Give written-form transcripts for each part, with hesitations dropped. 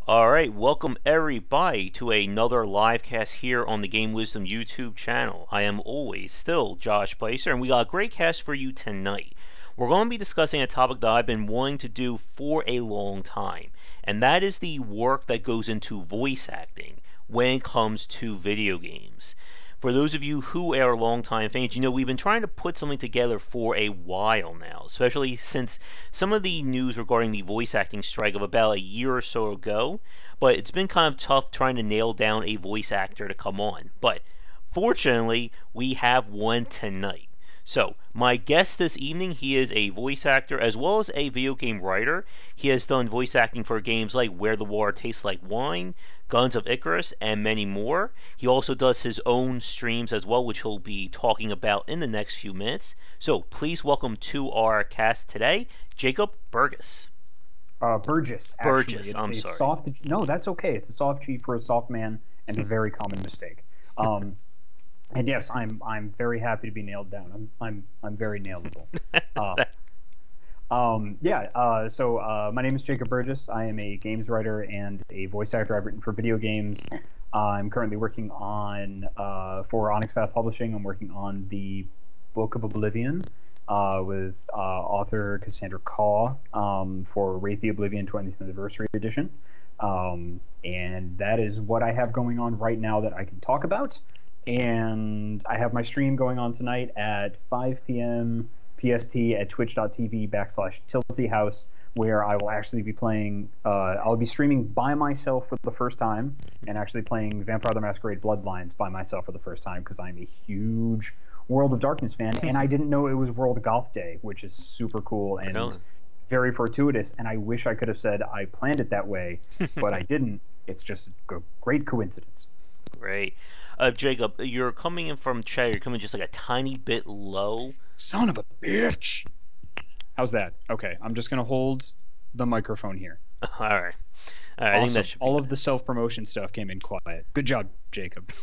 Alright, welcome everybody to another live cast here on the Game Wisdom YouTube channel. I am always still Josh Placer, and we got a great cast for you tonight. We're going to be discussing a topic that I've been wanting to do for a long time, and that is the work that goes into voice acting when it comes to video games. For those of you who are longtime fans, you know we've been trying to put something together for a while now, especially since some of the news regarding the voice acting strike of about a year or so ago, but it's been kind of tough trying to nail down a voice actor to come on. But fortunately, we have one tonight. So, my guest this evening, he is a voice actor as well as a video game writer. He has done voice acting for games like Where the Water Tastes Like Wine, Guns of Icarus, and many more. He also does his own streams as well, which he'll be talking about in the next few minutes. So, please welcome to our cast today, Jacob Burgess. Burgess, actually. Burgess, I'm sorry. No, that's okay. It's a soft G for a soft man, and a very common mistake. And yes, I'm very happy to be nailed down. I'm very nailable. So my name is Jacob Burgess. I am a games writer and a voice actor. I've written for video games. I'm currently working on for Onyx Path Publishing. I'm working on the Book of Oblivion with author Cassandra Kaw for Wraith the Oblivion 20th Anniversary Edition. And that is what I have going on right now that I can talk about. And I have my stream going on tonight at 5 p.m. PST at twitch.tv/TiltyHouse, where I will actually be playing, I'll be streaming by myself for the first time, and actually playing Vampire the Masquerade Bloodlines by myself for the first time, because I'm a huge World of Darkness fan, and I didn't know it was World Goth Day, which is super cool and very fortuitous, and I wish I could have said I planned it that way, but I didn't. It's just a great coincidence. Great. Jacob, you're coming in from chat. You're coming just like a tiny bit low. Son of a bitch. How's that? Okay, I'm just going to hold the microphone here. All right. Awesome. I think that should be all of the self-promotion stuff came in quiet. Good job, Jacob.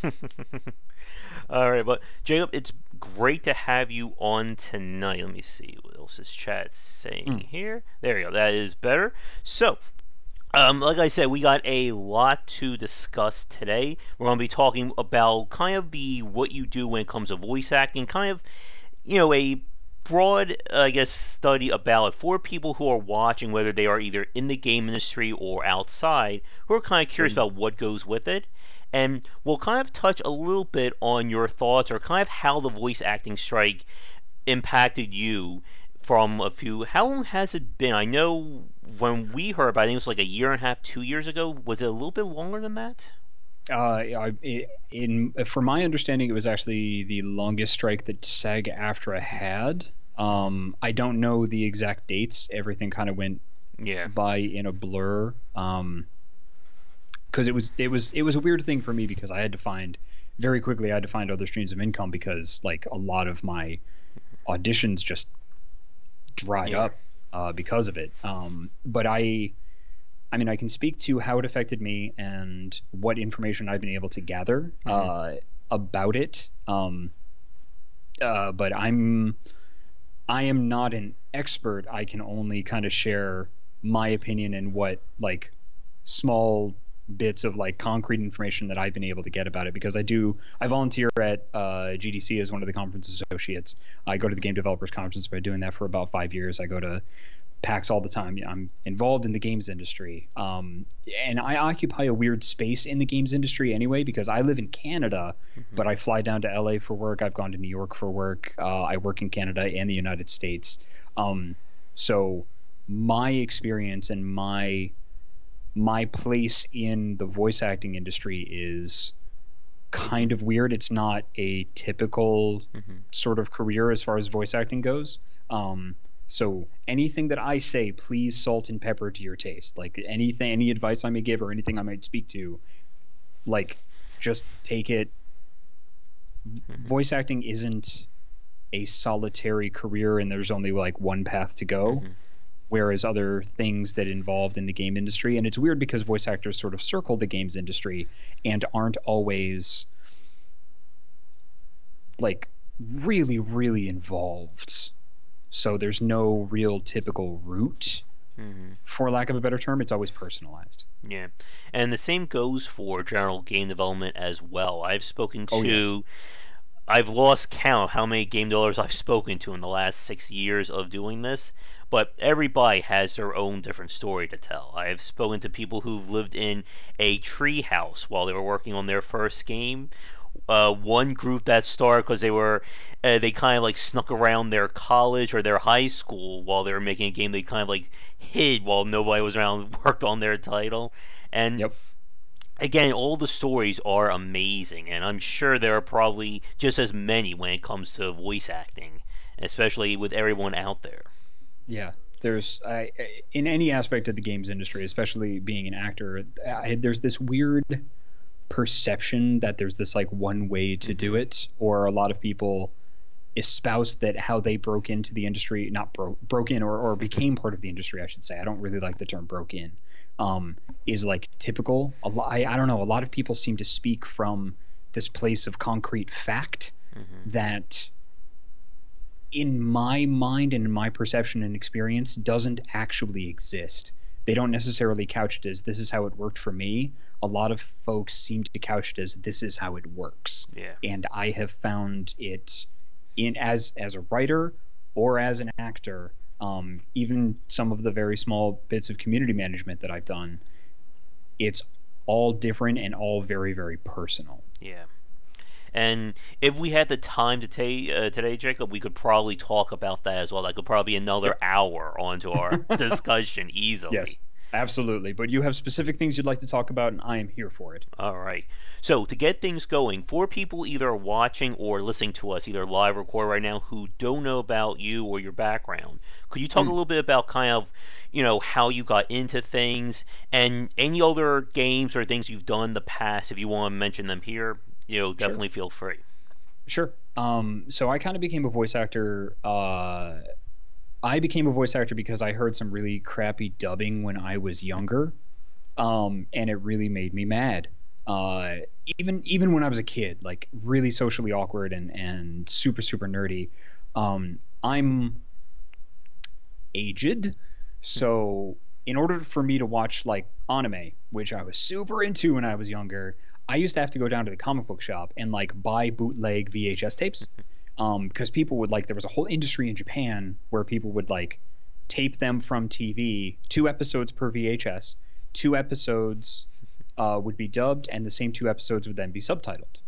All right, but Jacob, it's great to have you on tonight. Let me see what else is chat saying here. There you go. That is better. So, like I said, we got a lot to discuss today. We're going to be talking about kind of what you do when it comes to voice acting, kind of, you know, a broad, I guess, study about it for people who are watching, whether they are either in the game industry or outside, who are kind of curious about what goes with it. And we'll kind of touch a little bit on your thoughts or kind of how the voice acting strike impacted you from a few. How long has it been? I know when we heard about it, I think it was like a year and a half, 2 years ago. Was it a little bit longer than that? From my understanding, it was actually the longest strike that SAG-AFTRA had. I don't know the exact dates. Everything kind of went by in a blur. Because it was a weird thing for me, because I had to find other streams of income, because like a lot of my auditions just dried up because of it. But I mean, I can speak to how it affected me and what information I've been able to gather about it. But I am not an expert. I can only kind of share my opinion and what like small bits of like concrete information that I've been able to get about it, because I volunteer at GDC as one of the conference associates. I go to the Game Developers Conference. I've been doing that for about 5 years. I go to PAX all the time. I'm involved in the games industry, and I occupy a weird space in the games industry anyway, because I live in Canada, but I fly down to LA for work. I've gone to New York for work. I work in Canada and the United States. So my experience and my place in the voice acting industry is kind of weird. It's not a typical sort of career as far as voice acting goes. So anything that I say, please salt and pepper to your taste. Like any advice I may give or anything I might speak to, like just take it. Voice acting isn't a solitary career, and there's only like one path to go. Whereas other things that involved in the game industry, and it's weird because voice actors sort of circle the games industry and aren't always like really, really involved. So there's no real typical route For lack of a better term, it's always personalized. Yeah, and the same goes for general game development as well. I've lost count how many game developers I've spoken to in the last 6 years of doing this, but everybody has their own different story to tell. I have spoken to people who've lived in a tree house while they were working on their first game. One group that started because they kind of like snuck around their college or their high school while they were making a game. They kind of like hid while nobody was around, worked on their title. And Yep. again, all the stories are amazing, and I'm sure there are probably just as many when it comes to voice acting, especially with everyone out there. Yeah. There's in any aspect of the games industry, especially being an actor, there's this weird perception that there's this like one way to do it, or a lot of people espouse that how they broke into the industry, not broke in, or became part of the industry, I should say. I don't really like the term broke in. Is like typical. I don't know. A lot of people seem to speak from this place of concrete fact that, in my mind and in my perception and experience, doesn't actually exist. They don't necessarily couch it as this is how it worked for me. A lot of folks seem to couch it as this is how it works. Yeah. And I have found it as a writer or as an actor, even some of the very small bits of community management that I've done, it's all different and all very, very personal. Yeah. And if we had the time today, Jacob, we could probably talk about that as well. That could probably be another hour onto our discussion easily. Yes, absolutely. But you have specific things you'd like to talk about, and I am here for it. All right. So to get things going, for people either watching or listening to us, either live or record right now, who don't know about you or your background, could you talk a little bit about kind of, how you got into things and any other games or things you've done in the past? If you want to mention them here, definitely feel free. Sure. So I kind of became a voice actor. I became a voice actor because I heard some really crappy dubbing when I was younger, and it really made me mad. Even when I was a kid, like really socially awkward and super, super nerdy. I'm aged, so in order for me to watch like anime, which I was super into when I was younger, I used to have to go down to the comic book shop and like buy bootleg VHS tapes, because people would there was a whole industry in Japan where people would like tape them from TV, 2 episodes per VHS, 2 episodes would be dubbed, and the same 2 episodes would then be subtitled.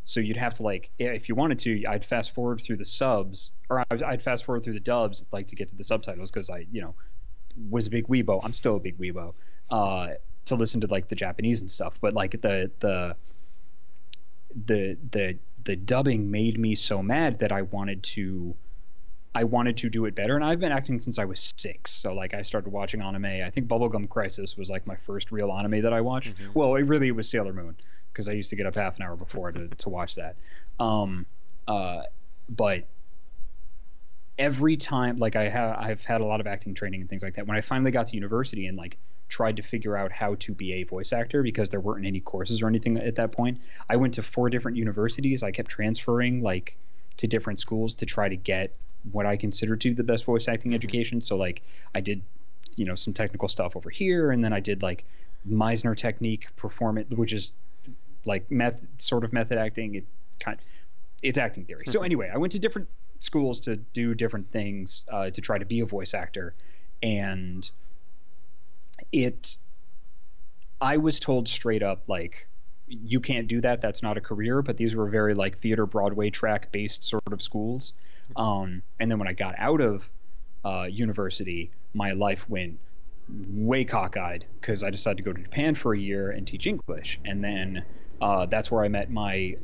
So you'd have to if you wanted to, I'd fast forward through the subs, or I'd fast forward through the dubs to get to the subtitles, because I was a big weebo. I'm still a big weebo. To listen to the Japanese and stuff, but the dubbing made me so mad that I wanted to do it better. And I've been acting since I was 6. So I started watching anime. I think Bubblegum Crisis was my first real anime that I watched. Well, it was Sailor Moon, because I used to get up half an hour before to watch that. But every time, I've had a lot of acting training and things like that. When I finally got to university and tried to figure out how to be a voice actor, because there weren't any courses or anything at that point, I went to 4 different universities. I kept transferring to different schools to try to get what I consider to be the best voice acting education. So I did some technical stuff over here, and then I did Meisner technique performance, which is method acting. It's acting theory. So anyway, I went to different schools to do different things to try to be a voice actor, and I was told straight up, you can't do that. That's not a career. But these were very theater Broadway track based sort of schools. And then when I got out of university, my life went way cockeyed, because I decided to go to Japan for a year and teach English. And then that's where I met my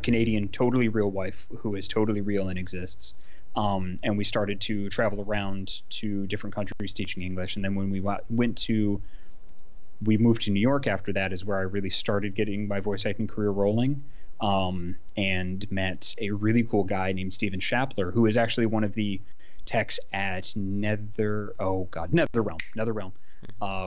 Canadian totally real wife, who is totally real and exists. And we started to travel around to different countries teaching English. And then when we moved to New York after that, is where I really started getting my voice acting career rolling, and met a really cool guy named Steven Shapler, who is actually one of the techs at NetherRealm,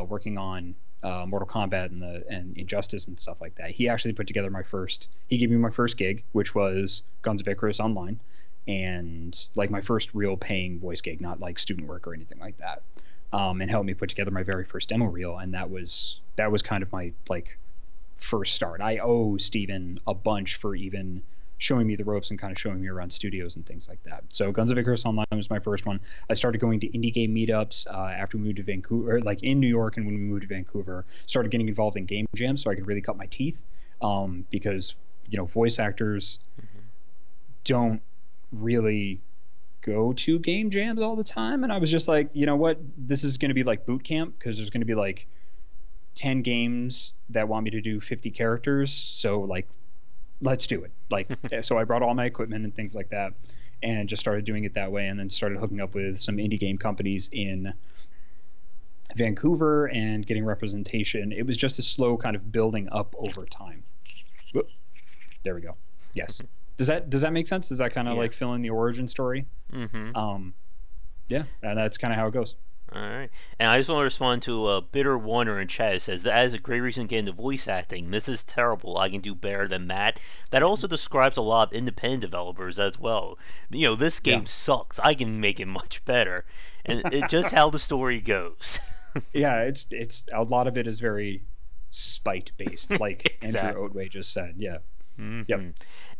working on Mortal Kombat and Injustice and stuff like that. He actually he gave me my first gig, which was Guns of Icarus Online, and my first real paying voice gig, not student work or anything like that. and helped me put together my very first demo reel. And that was kind of my like first start. I owe Steven a bunch for even showing me the ropes and kind of showing me around studios and things like that. So Guns of Icarus Online was my first one. I started going to indie game meetups after we moved to Vancouver, like in New York, and when we moved to Vancouver, started getting involved in game jams so I could really cut my teeth, because voice actors don't really go to game jams all the time, and I was just like, you know what, this is going to be like boot camp, because there's going to be like 10 games that want me to do 50 characters, so like let's do it. Like, so I brought all my equipment and things like that and just started doing it that way, and then started hooking up with some indie game companies in Vancouver and getting representation. It was just a slow kind of building up over time. Whoop. There we go. Yes. Does that make sense? Does that kind of like fill in the origin story? Yeah, and that's kind of how it goes. All right. And I just want to respond to a Bitter Wonder in chat. It says, that is a great reason to get into voice acting. This is terrible. I can do better than that. That also describes a lot of independent developers as well. This game sucks. I can make it much better. And it's just how the story goes. Yeah, it's a lot of it is very spite based, like exactly. Andrew Otway just said. Yeah. Yep.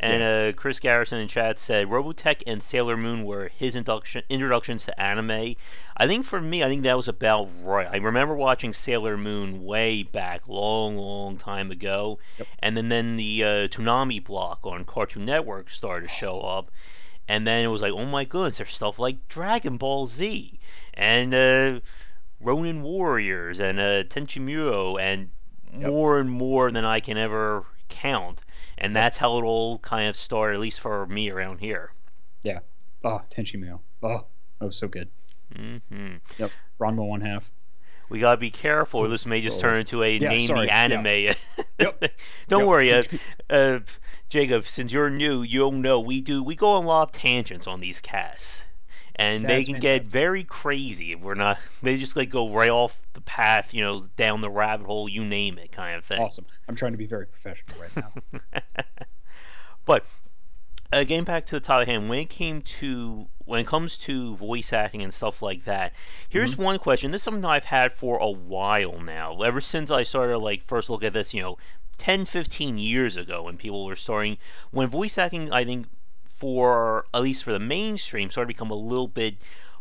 And Chris Garrison in chat said Robotech and Sailor Moon were his introductions to anime. I think for me, that was about right. I remember watching Sailor Moon way back, long time ago, and then the Toonami block on Cartoon Network started to show up, and then it was like, oh my goodness, there's stuff like Dragon Ball Z and Ronin Warriors and Tenchimuyo and more and more than I can ever count. And that's how it all kind of started, at least for me around here. Yeah. Oh, Tenchimuyo. Oh, that was so good. Yep. Ranma 1/2. We gotta be careful, or this may just turn into a name the anime. Yep. Don't worry, Jacob. Since you're new, you'll know we go on a lot of tangents on these casts. And they can get very crazy if we're not. They just like go right off the path, down the rabbit hole, you name it, kind of thing. Awesome. I'm trying to be very professional right now. But getting back to the top of hand, when it comes to voice acting and stuff like that, here's one question. This is something I've had for a while now. Ever since I started first look at this, 10, 15 years ago, when people were starting, when voice acting, I think, for at least for the mainstream, started to become a little bit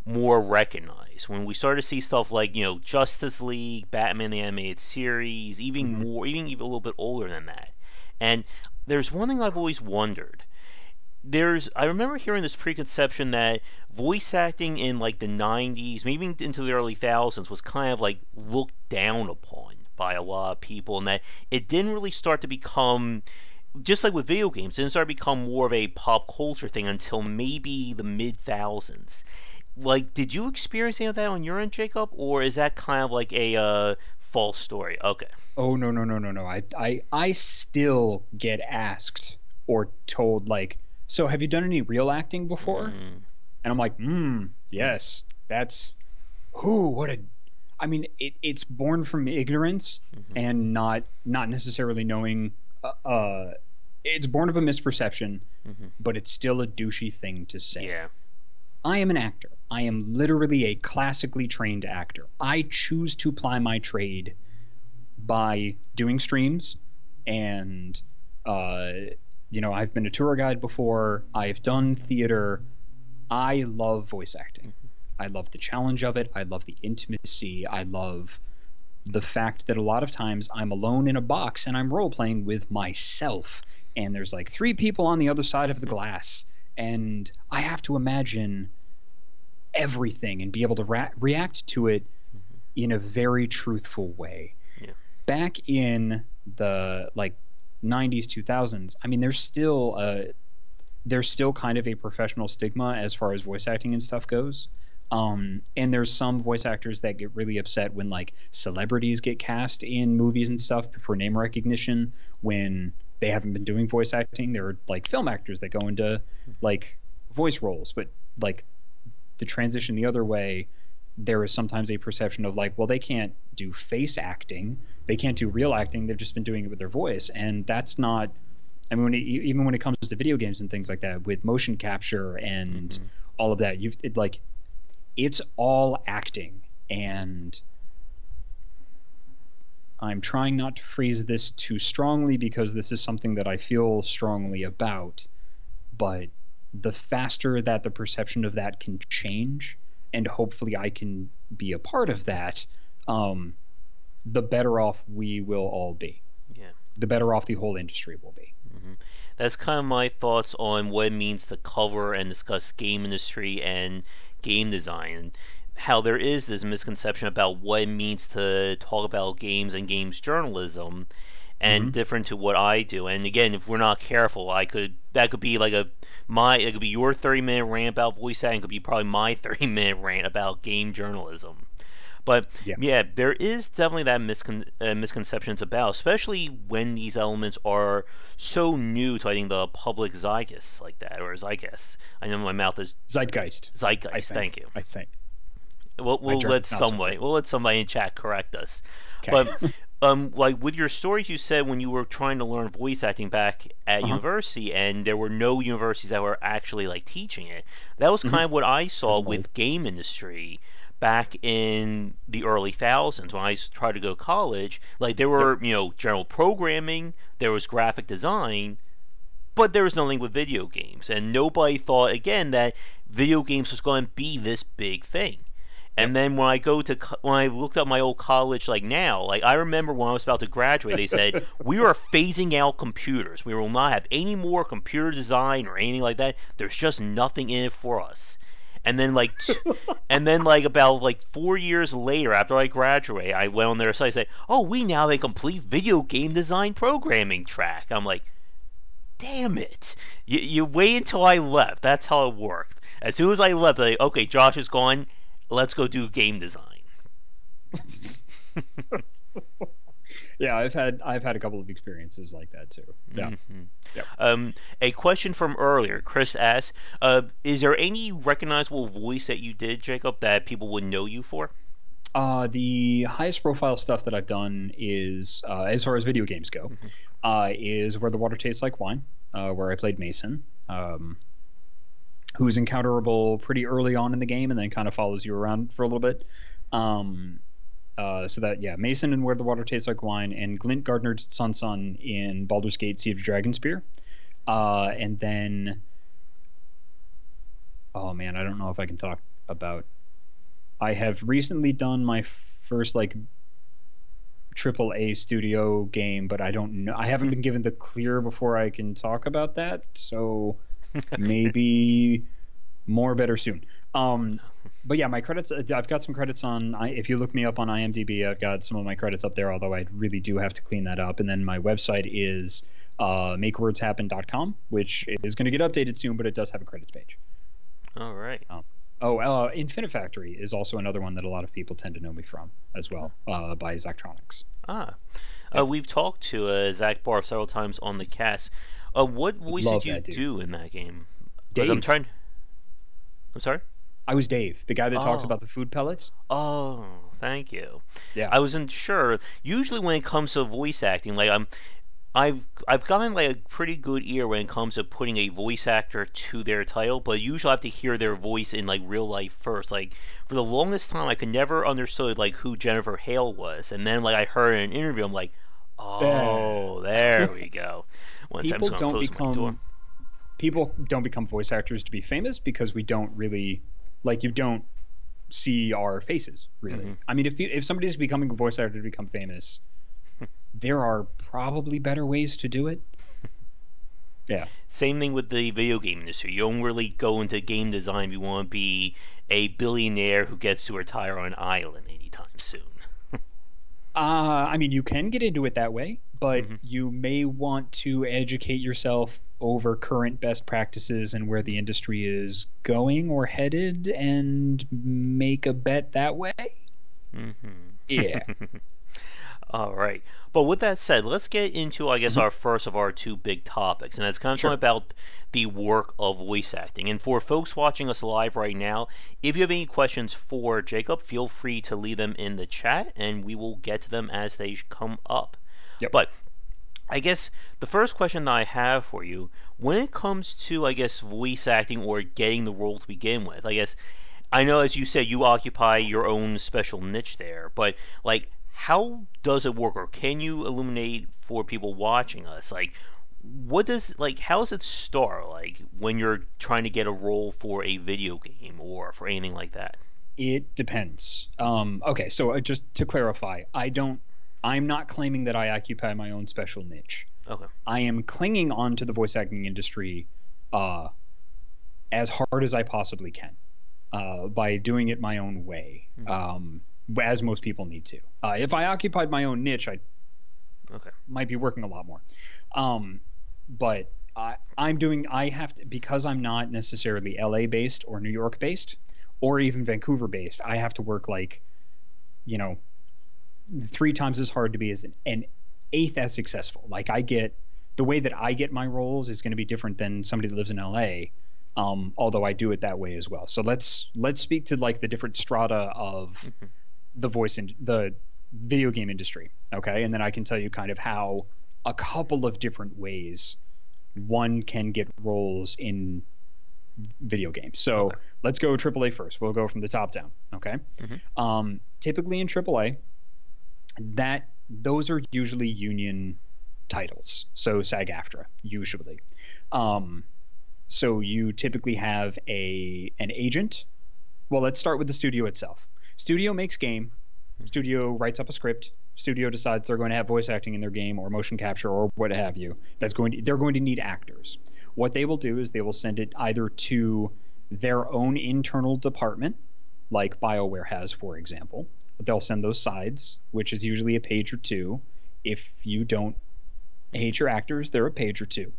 more recognized. When we started to see stuff like Justice League, Batman the Animated Series, even more, even a little bit older than that. And there's one thing I've always wondered. I remember hearing this preconception that voice acting in the 90s, maybe into the early thousands, was kind of looked down upon by a lot of people, and that it didn't really start to become, just like with video games, it didn't start to become more of a pop culture thing until maybe the mid-thousands. Did you experience any of that on your end, Jacob? Or is that kind of a false story? Okay. Oh, no. I still get asked or told, so have you done any real acting before? And I'm like, yes. That's, it's born from ignorance and not necessarily knowing. It's born of a misperception, but it's still a douchey thing to say. Yeah. I am an actor. I am literally a classically trained actor. I choose to ply my trade by doing streams, and I've been a tour guide before. I've done theater. I love voice acting. I love the challenge of it. I love the intimacy. I love the fact that a lot of times I'm alone in a box and I'm role playing with myself, and there's 3 people on the other side of the glass, and I have to imagine everything and be able to react to it in a very truthful way. Yeah. Back in the 90s, 2000s, there's still kind of a professional stigma as far as voice acting and stuff goes. And there's some voice actors that get really upset when celebrities get cast in movies and stuff for name recognition when they haven't been doing voice acting. There are film actors that go into voice roles, but the transition the other way, there is sometimes a perception of well, they can't do face acting, they can't do real acting, they've just been doing it with their voice. And that's not, even when it comes to video games and things like that, with motion capture and all of that, it's all acting. And I'm trying not to phrase this too strongly because this is something that I feel strongly about, but the faster that the perception of that can change, and hopefully I can be a part of that, the better off we will all be. Yeah. The better off the whole industry will be. Mm-hmm. That's kind of my thoughts on what it means to cover and discuss game industry and game design, and how there is this misconception about what it means to talk about games and games journalism, and different to what I do. And again, if we're not careful, that could be like it could be your 30-minute rant about voice acting, could be probably my 30-minute rant about game journalism. But yeah, there is definitely that misconceptions about, especially when these elements are so new to, I think, the public zeitgeist like that, or zeitgeist. I know my mouth is Zeitgeist. Thank you. I think. We'll let somebody in chat correct us. Okay. But like with your stories, you said when you were trying to learn voice acting back at university, and there were no universities that were actually like teaching it. That was kind of what I saw with game industry back in the early thousands when I tried to go to college. Like there were general programming, there was graphic design, but there was nothing with video games, and nobody thought again that video games was going to be this big thing. And then when I looked up my old college, like now, like I remember when I was about to graduate, they said we are phasing out computers. We will not have any more computer design or anything like that. There's just nothing in it for us. And then about 4 years later, after I graduate, I went on their site and said, "Oh, we now have a complete video game design programming track." I'm like, damn it! You wait until I left. That's how it worked. As soon as I left, they're like, okay, Josh is gone. Let's go do game design. Yeah, I've had a couple of experiences like that too. Yeah. A question from earlier. Chris asks, is there any recognizable voice that you did, Jacob, that people would know you for? The highest profile stuff that I've done is, as far as video games go, is Where the Water Tastes Like Wine, where I played Mason. Who's encounterable pretty early on in the game and then kind of follows you around for a little bit. So that, yeah, Mason in Where the Water Tastes Like Wine, and Glint Gardner's son in Baldur's Gate Siege of Dragonspear. And then, oh man, I don't know if I can talk about. I have recently done my first AAA studio game, but I don't know. I haven't been given the clear before I can talk about that. So maybe more better soon. But yeah, my credits, I've got some credits on, if you look me up on IMDb, I've got some of my credits up there, although I really do have to clean that up. And then my website is makewordshappen.com, which is going to get updated soon, but it does have a credits page. All right. Infinite Factory is also another one that a lot of people tend to know me from as well, by Zachtronics. We've talked to Zach Barf several times on the cast. What voice did you do in that game? Dave. I'm sorry? I was Dave, the guy that talks about the food pellets. Oh, thank you. Yeah. I wasn't sure. Usually when it comes to voice acting, I've gotten a pretty good ear when it comes to putting a voice actor to their title, but usually I have to hear their voice in real life first. For the longest time, I could never understood who Jennifer Hale was, and then I heard in an interview, I'm like, oh, there we go. People don't become voice actors to be famous because we don't really you don't see our faces really. I mean, if somebody's becoming a voice actor to become famous, there are probably better ways to do it. Yeah. Same thing with the video game industry. You don't really go into game design if you want to be a billionaire who gets to retire on an island anytime soon. I mean, you can get into it that way, but you may want to educate yourself over current best practices and where the industry is going or headed and make a bet that way. Yeah. All right. But with that said, let's get into, I guess, our first of our two big topics, and that's kind of talking about the work of voice acting. And for folks watching us live right now, if you have any questions for Jacob, feel free to leave them in the chat, and we will get to them as they come up. Yep. But I guess the first question that I have for you, when it comes to, I guess, voice acting or getting the role to begin with, I guess, I know, as you said, you occupy your own special niche there, but like, how does it work, or can you illuminate for people watching us, like, what does like how does it start, like when you're trying to get a role for a video game or for anything like that? It depends. Okay, so just to clarify, I'm not claiming that I occupy my own special niche. Okay. I am clinging on to the voice acting industry uh, as hard as I possibly can by doing it my own way, as most people need to. If I occupied my own niche, I might be working a lot more. But I have to, because I'm not necessarily LA based or New York based or even Vancouver based, I have to work like, 3 times as hard to be as an eighth as successful. Like the way that I get my roles is going to be different than somebody that lives in LA. Although I do it that way as well. So let's speak to like the different strata of the the video game industry. Okay. And then I can tell you kind of how a couple of different ways one can get roles in video games. So let's go AAA first. We'll go from the top down. Okay. Typically in AAA, those are usually union titles. So SAG-AFTRA usually. So you typically have an agent. Well, let's start with the studio itself. Studio makes game. Studio writes up a script. Studio decides they're going to have voice acting in their game or motion capture or what have you. They're going to need actors. What they will do is they will send it either to their own internal department, like BioWare has, for example. They'll send those sides, which is usually a page or two. If you don't hate your actors, they're a page or two,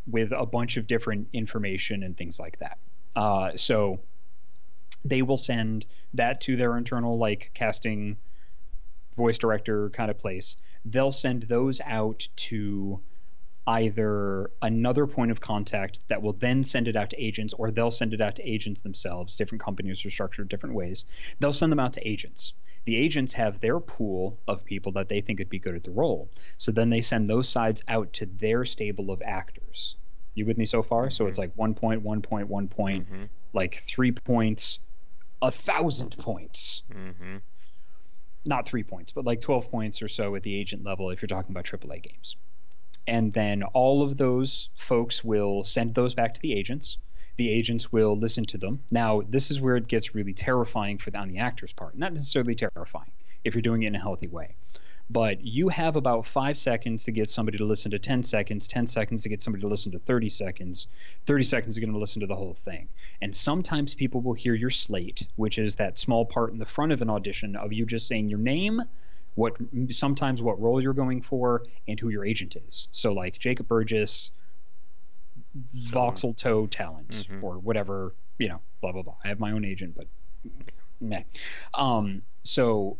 with a bunch of different information and things like that. So they will send that to their internal like casting voice director kind of place. They'll send those out to either another point of contact that will then send it out to agents, or they'll send it out to agents themselves. Different companies are structured different ways. They'll send them out to agents. The agents have their pool of people that they think would be good at the role. So then they send those sides out to their stable of actors. You with me so far? So it's like 1 point, 1 point, 1 point, like 3 points, 1,000 points. Not 3 points, but like 12 points or so at the agent level if you're talking about AAA games. And then all of those folks will send those back to the agents. The agents will listen to them. Now, this is where it gets really terrifying on the actor's part. Not necessarily terrifying if you're doing it in a healthy way. But you have about 5 seconds to get somebody to listen to 10 seconds, 10 seconds to get somebody to listen to 30 seconds, 30 seconds to get them to listen to the whole thing. And sometimes people will hear your slate, which is that small part in the front of an audition of you just saying your name, sometimes what role you're going for, and who your agent is. So like Jacob Burgess, voxel toe talent, or whatever, blah, blah, blah. I have my own agent, but meh. So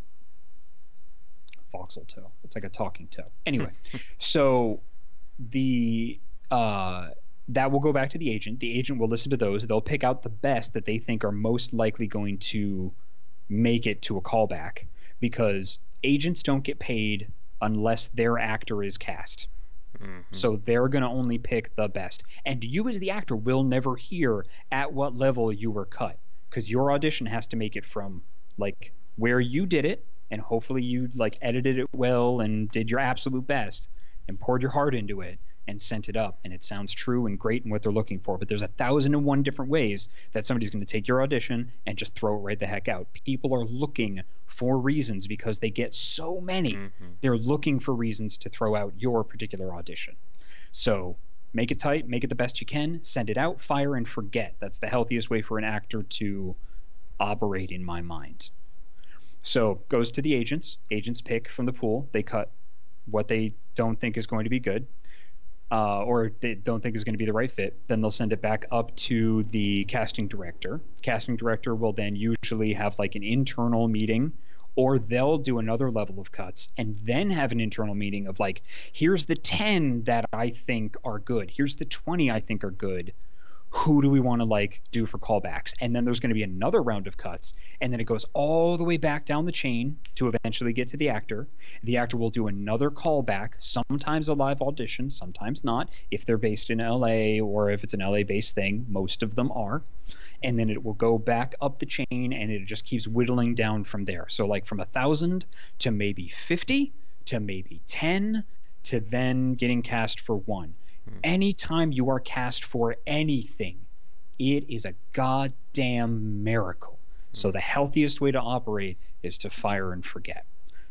voxel toe, it's like a talking toe. Anyway, so that will go back to the agent. The agent will listen to those. They'll pick out the best that they think are most likely going to make it to a callback, because agents don't get paid unless their actor is cast. So they're going to only pick the best. And you as the actor will never hear at what level you were cut, because your audition has to make it from like where you did it, and hopefully you like edited it well and did your absolute best and poured your heart into it and sent it up, and it sounds true and great and what they're looking for. But there's 1,001 different ways that somebody's going to take your audition and just throw it right the heck out. People are looking for reasons because they get so many. They're looking for reasons to throw out your particular audition. So make it tight, make it the best you can, send it out, fire, and forget. That's the healthiest way for an actor to operate in my mind. So goes to the agents. Agents pick from the pool. They cut what they don't think is going to be good. Or they don't think is going to be the right fit. Then they'll send it back up to the casting director. Casting director will then usually have like an internal meeting, or they'll do another level of cuts and then have an internal meeting of like, here's the 10 that I think are good. Here's the 20 I think are good. who do we want to like do for callbacks? And then there's going to be another round of cuts, and then it goes all the way back down the chain to eventually get to the actor. The actor will do another callback, sometimes a live audition, sometimes not, if they're based in LA or if it's an LA based thing. Most of them are. And then it will go back up the chain, and it just keeps whittling down from there. So like from 1,000 to maybe 50 to maybe 10 to then getting cast for one. Anytime you are cast for anything, it is a goddamn miracle. So the healthiest way to operate is to fire and forget.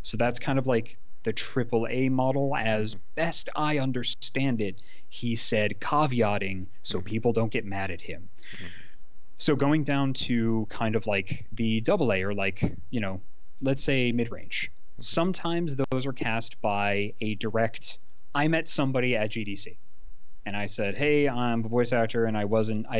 So that's kind of like the AAA model, as best I understand it. He said caveating so people don't get mad at him. So going down to kind of like the AA, or like, you know, let's say mid-range. Sometimes those are cast by a direct, I met somebody at GDC. And I said, hey, I'm a voice actor, and I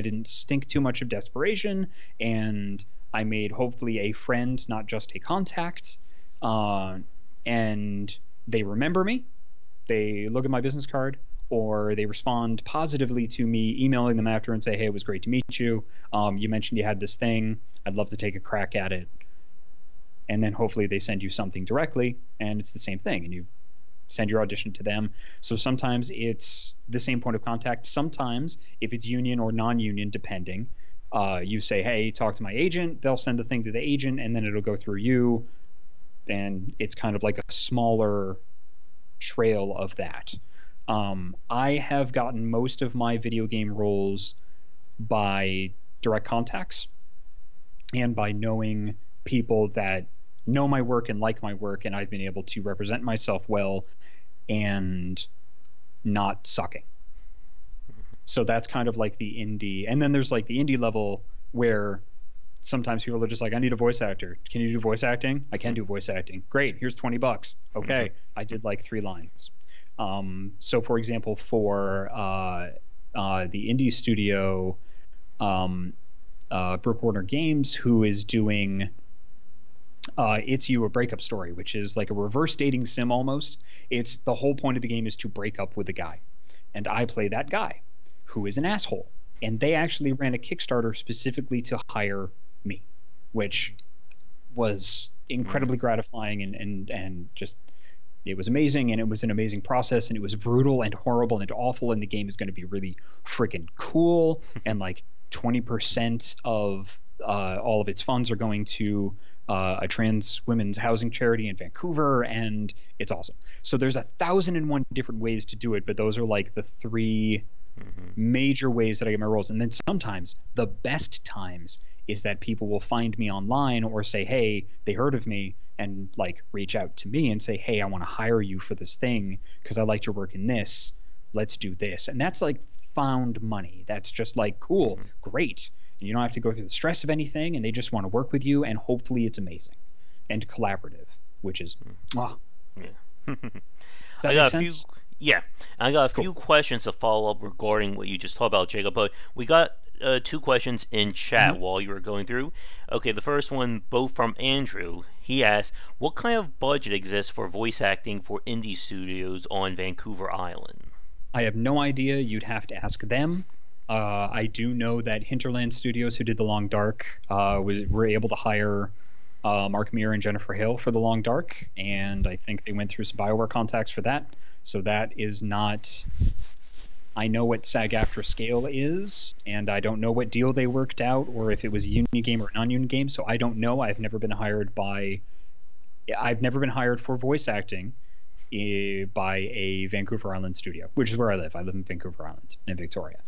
didn't stink too much of desperation, and I made hopefully a friend, not just a contact. And they remember me. They look at my business card, or they respond positively to me emailing them after and say, hey, it was great to meet you. You mentioned you had this thing. I'd love to take a crack at it. And then hopefully they send you something directly, and it's the same thing, and you send your audition to them. So sometimes it's the same point of contact. Sometimes, if it's union or non-union, depending, you say, hey, talk to my agent. They'll send the thing to the agent, and then it'll go through you. And it's kind of like a smaller trail of that. I have gotten most of my video game roles by direct contacts and by knowing people that know my work and like my work, and I've been able to represent myself well and not sucking. So that's kind of like the indie. And then there's like the indie level where sometimes people are just like, I need a voice actor. Can you do voice acting? I can do voice acting. Great. Here's $20. Okay. I did like 3 lines. So for example, for the indie studio, Brook Warner Games, who is doing It's You, a Breakup Story, which is like a reverse dating sim almost. It's the whole point of the game is to break up with a guy. And I play that guy who is an asshole. And they actually ran a Kickstarter specifically to hire me, which was incredibly gratifying and just, it was amazing, and it was an amazing process, and it was brutal and horrible and awful, and the game is going to be really freaking cool. And like 20% of all of its funds are going to a trans women's housing charity in Vancouver, and it's awesome. So there's 1,001 different ways to do it, but those are like the 3 major ways that I get my roles. And then sometimes the best times is that people will find me online or say, hey, they heard of me, and like reach out to me and say, hey, I want to hire you for this thing because I liked your work in this. Let's do this. And that's like found money. That's just like, cool, great. And you don't have to go through the stress of anything, and they just want to work with you, and hopefully it's amazing and collaborative, which is Yeah. Does that make sense? Yeah, I got a few questions to follow up regarding what you just talked about, Jacob, but we got 2 questions in chat while you were going through. Okay, the first one, both from Andrew. He asked, what kind of budget exists for voice acting for indie studios on Vancouver Island? I have no idea. You'd have to ask them. I do know that Hinterland Studios, who did The Long Dark, were able to hire Mark Meir and Jennifer Hill for The Long Dark, and I think they went through some BioWare contacts for that. So that is not... I know what SAG-AFTRA scale is, and I don't know what deal they worked out, or if it was a union game or a non-union game, so I don't know. I've never been hired for voice acting by a Vancouver Island studio, which is where I live. I live in Vancouver Island, in Victoria.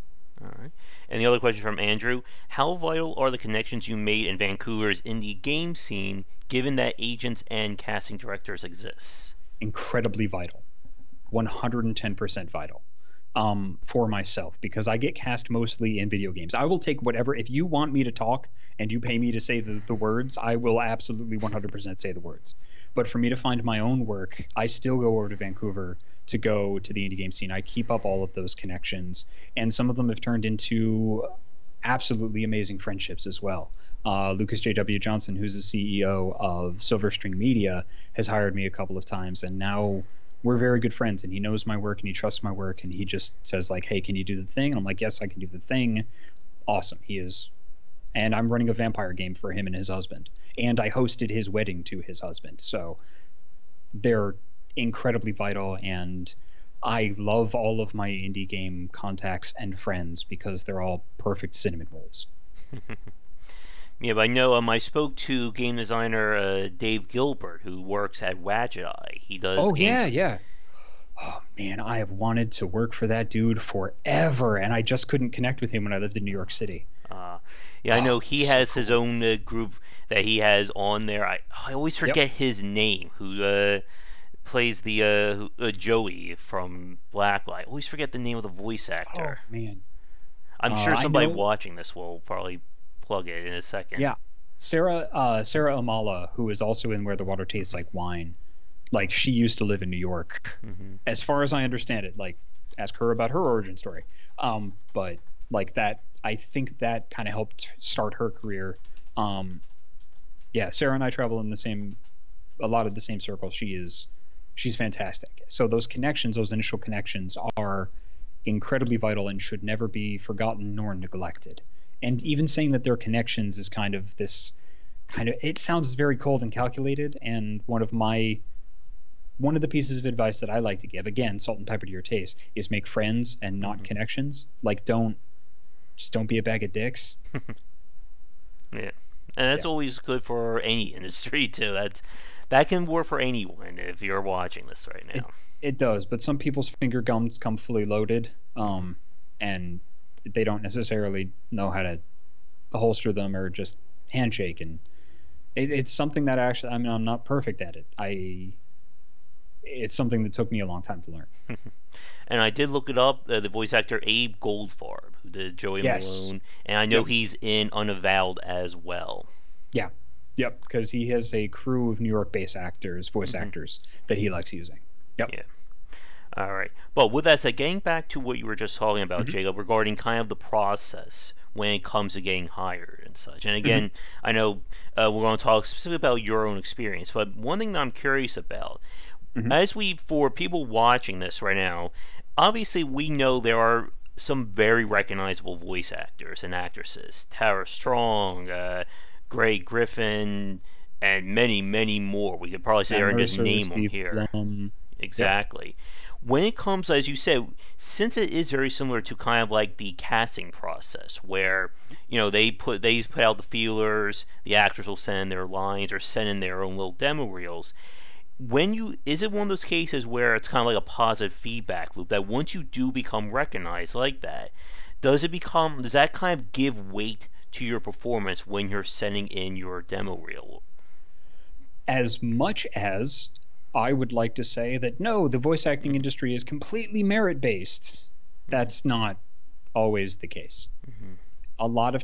All right. And the other question from Andrew, how vital are the connections you made in Vancouver's indie game scene, given that agents and casting directors exist? Incredibly vital. 110% vital. For myself, because I get cast mostly in video games. I will take whatever. If you want me to talk and you pay me to say the words, I will absolutely 100% say the words. But for me to find my own work, I still go over to Vancouver to go to the indie game scene. I keep up all of those connections, and some of them have turned into absolutely amazing friendships as well. Lucas J.W. Johnson, who's the CEO of Silver String Media, has hired me a couple of times, and now we're very good friends, and he knows my work and he trusts my work, and he just says like, hey, can you do the thing? And I'm like, yes, I can do the thing. awesome. He is, and I'm running a vampire game for him and his husband, and I hosted his wedding to his husband. So they're incredibly vital, and I love all of my indie game contacts and friends because they're all perfect cinnamon rolls. Yeah, but I know I spoke to game designer Dave Gilbert, who works at Wadget Eye. He does Oh games. yeah. Oh man, I have wanted to work for that dude forever, and I just couldn't connect with him when I lived in New York City. Yeah, I know he So has his cool. own group that he has on there. I always Yep. forget his name, who plays the Joey from Blacklight. I always forget the name of the voice Oh actor. man. I'm sure I somebody know. watching this will probably plug it in a second. Yeah. Sarah Amala, who is also in Where the Water Tastes Like Wine, like she used to live in New York. Mm-hmm. As far as I understand it, like ask her about her origin story. But like that, I think that kind of helped start her career. Um, yeah, Sarah and I travel in a lot of the same circles. She's fantastic. So those connections, those initial connections, are incredibly vital and should never be forgotten nor neglected. And even saying that they're connections is kind of this kind of, it sounds very cold and calculated. And one of the pieces of advice that I like to give, again, salt and pepper to your taste, is make friends and not Mm-hmm. connections. Like don't be a bag of dicks. Yeah, and that's Yeah. always good for any industry too. That can work for anyone if you're watching this right It now. it does, but some people's finger gums come fully loaded, Mm-hmm. and they don't necessarily know how to holster them or just handshake. And it's something that actually, I mean, I'm not perfect at it. It's something that took me a long time to learn. And I did look it up. The voice actor Abe Goldfarb, who did Joey Yes. Malone, and I know Yep. he's in Unavowed as well. Yeah. Yep. Because he has a crew of New York-based actors, voice Mm-hmm. actors that he likes using. Yep. Yeah. All right. But with that said, getting back to what you were just talking about, Hmm. Jacob, regarding kind of the process when it comes to getting hired and such. And Hmm. again, I know we're going to talk specifically about your own experience, but one thing that I'm curious about, Hmm. for people watching this right now, obviously we know there are some very recognizable voice actors and actresses: Tara Strong, Greg Griffin, and many, many more. We could probably sit Matt there and just Mercer, name them Steve here. Blum. Yep. Exactly. When it comes, as you said, since it is very similar to kind of like the casting process, where they put out the feelers, the actors will send in their lines or send in their own little demo reels. Is it one of those cases where it's kind of like a positive feedback loop that once you do become recognized like that, does that kind of give weight to your performance when you're sending in your demo reel? As much as I would like to say that no, the voice acting Mm-hmm. industry is completely merit based, that's not always the case. Mm-hmm. A lot of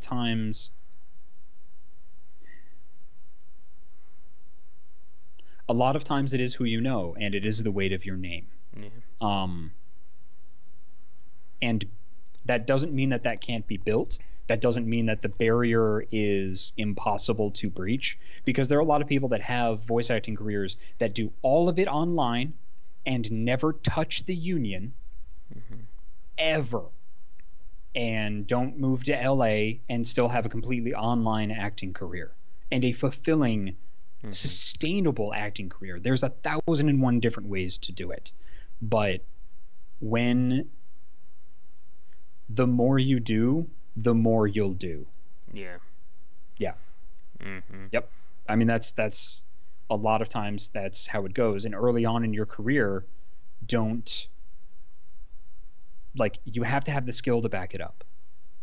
times, it is who you know, and it is the weight of your name. Yeah. Um, and that doesn't mean that can't be built. That doesn't mean that the barrier is impossible to breach, because there are a lot of people that have voice acting careers that do all of it online and never touch the union Mm-hmm. ever, and don't move to LA and still have a completely online acting career and a fulfilling, Mm-hmm. sustainable acting career. There's 1,001 different ways to do it, but when the more you do, the more you'll do. Yeah. Yeah. Mm-hmm. Yep. I mean, that's a lot of times that's how it goes. And early on in your career, don't like you have to have the skill to back it up.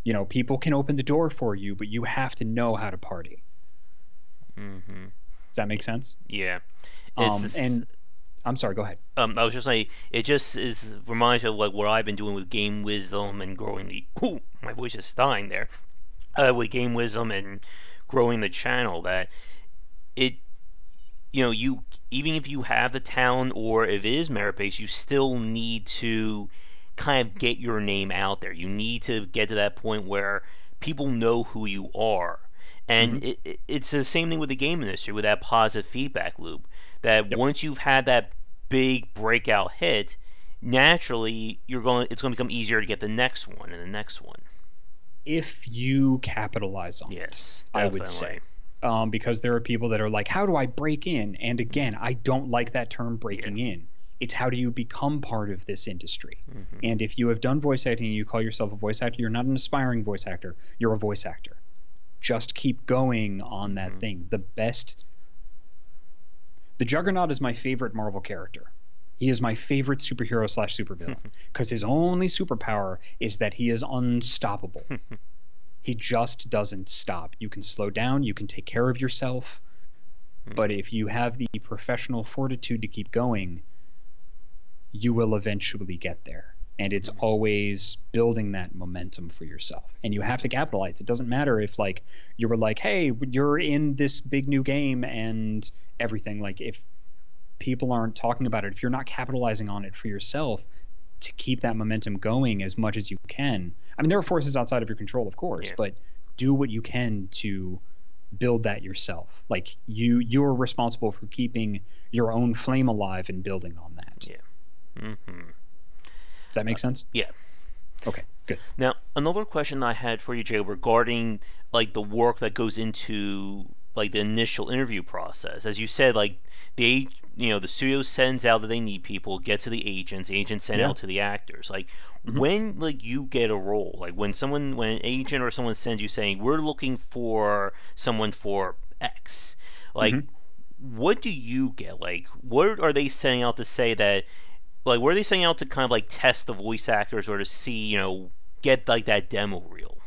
You know, people can open the door for you, but you have to know how to party. Mm-hmm. Does that make sense? Yeah. It's And I'm sorry, go ahead. I was just saying, it just reminds me of like what I've been doing with game wisdom and growing the. Ooh, my voice is dying there. With game wisdom and growing the channel, that it, you even if you have the talent or if it is merit based, you still need to kind of get your name out there. You need to get to that point where people know who you are. And Hmm. it's the same thing with the game industry, with that positive feedback loop. That Yep. once you've had that big breakout hit, naturally it's going to become easier to get the next one and the next one. if you capitalize on it, Yes, I would say. definitely. Because there are people that are like, how do I break in? And again, I don't like that term Yeah. breaking in. It's how do you become part of this industry? Hmm. And if you have done voice acting and you call yourself a voice actor, you're not an aspiring voice actor. You're a voice actor. Just keep going on that Hmm. thing. The Juggernaut is my favorite Marvel character. He is my favorite superhero / supervillain because his only superpower is that he is unstoppable. He just doesn't stop. You can slow down, you can take care of yourself, but if you have the professional fortitude to keep going, you will eventually get there. And it's always building that momentum for yourself. And you have to capitalize. It doesn't matter if like you were like, hey, you're in this big new game and everything. Like if people aren't talking about it, if you're not capitalizing on it for yourself to keep that momentum going as much as you can. I mean, there are forces outside of your control, of course, Yeah. but do what you can to build that yourself. Like you're responsible for keeping your own flame alive and building on that. Yeah. Hmm. Does that make sense? Yeah. Okay, good. Now, another question I had for you, Jay, regarding like the work that goes into like the initial interview process. As you said, like the studio sends out that they need people, get to the agents send Yeah. out to the actors. Like Hmm. when like you get a role, like when an agent or someone sends you saying we're looking for someone for X, like Hmm. what do you get? Like what are they sending out to say that like were they setting out to kind of like test the voice actors or to see get like that demo reel?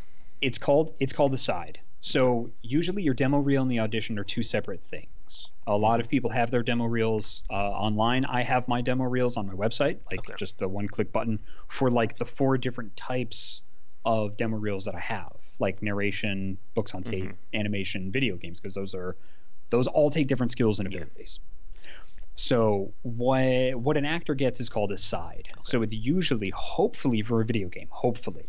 It's called a side. So usually your demo reel and the audition are two separate things. A lot Hmm. of people have their demo reels online. I have my demo reels on my website, like Okay. just the one-click button for like the four different types of demo reels that I have, like narration, books on tape, Hmm. animation, video games, because those all take different skills and Yeah. abilities. So what an actor gets is called a side. Okay. So it's usually, hopefully for a video game, hopefully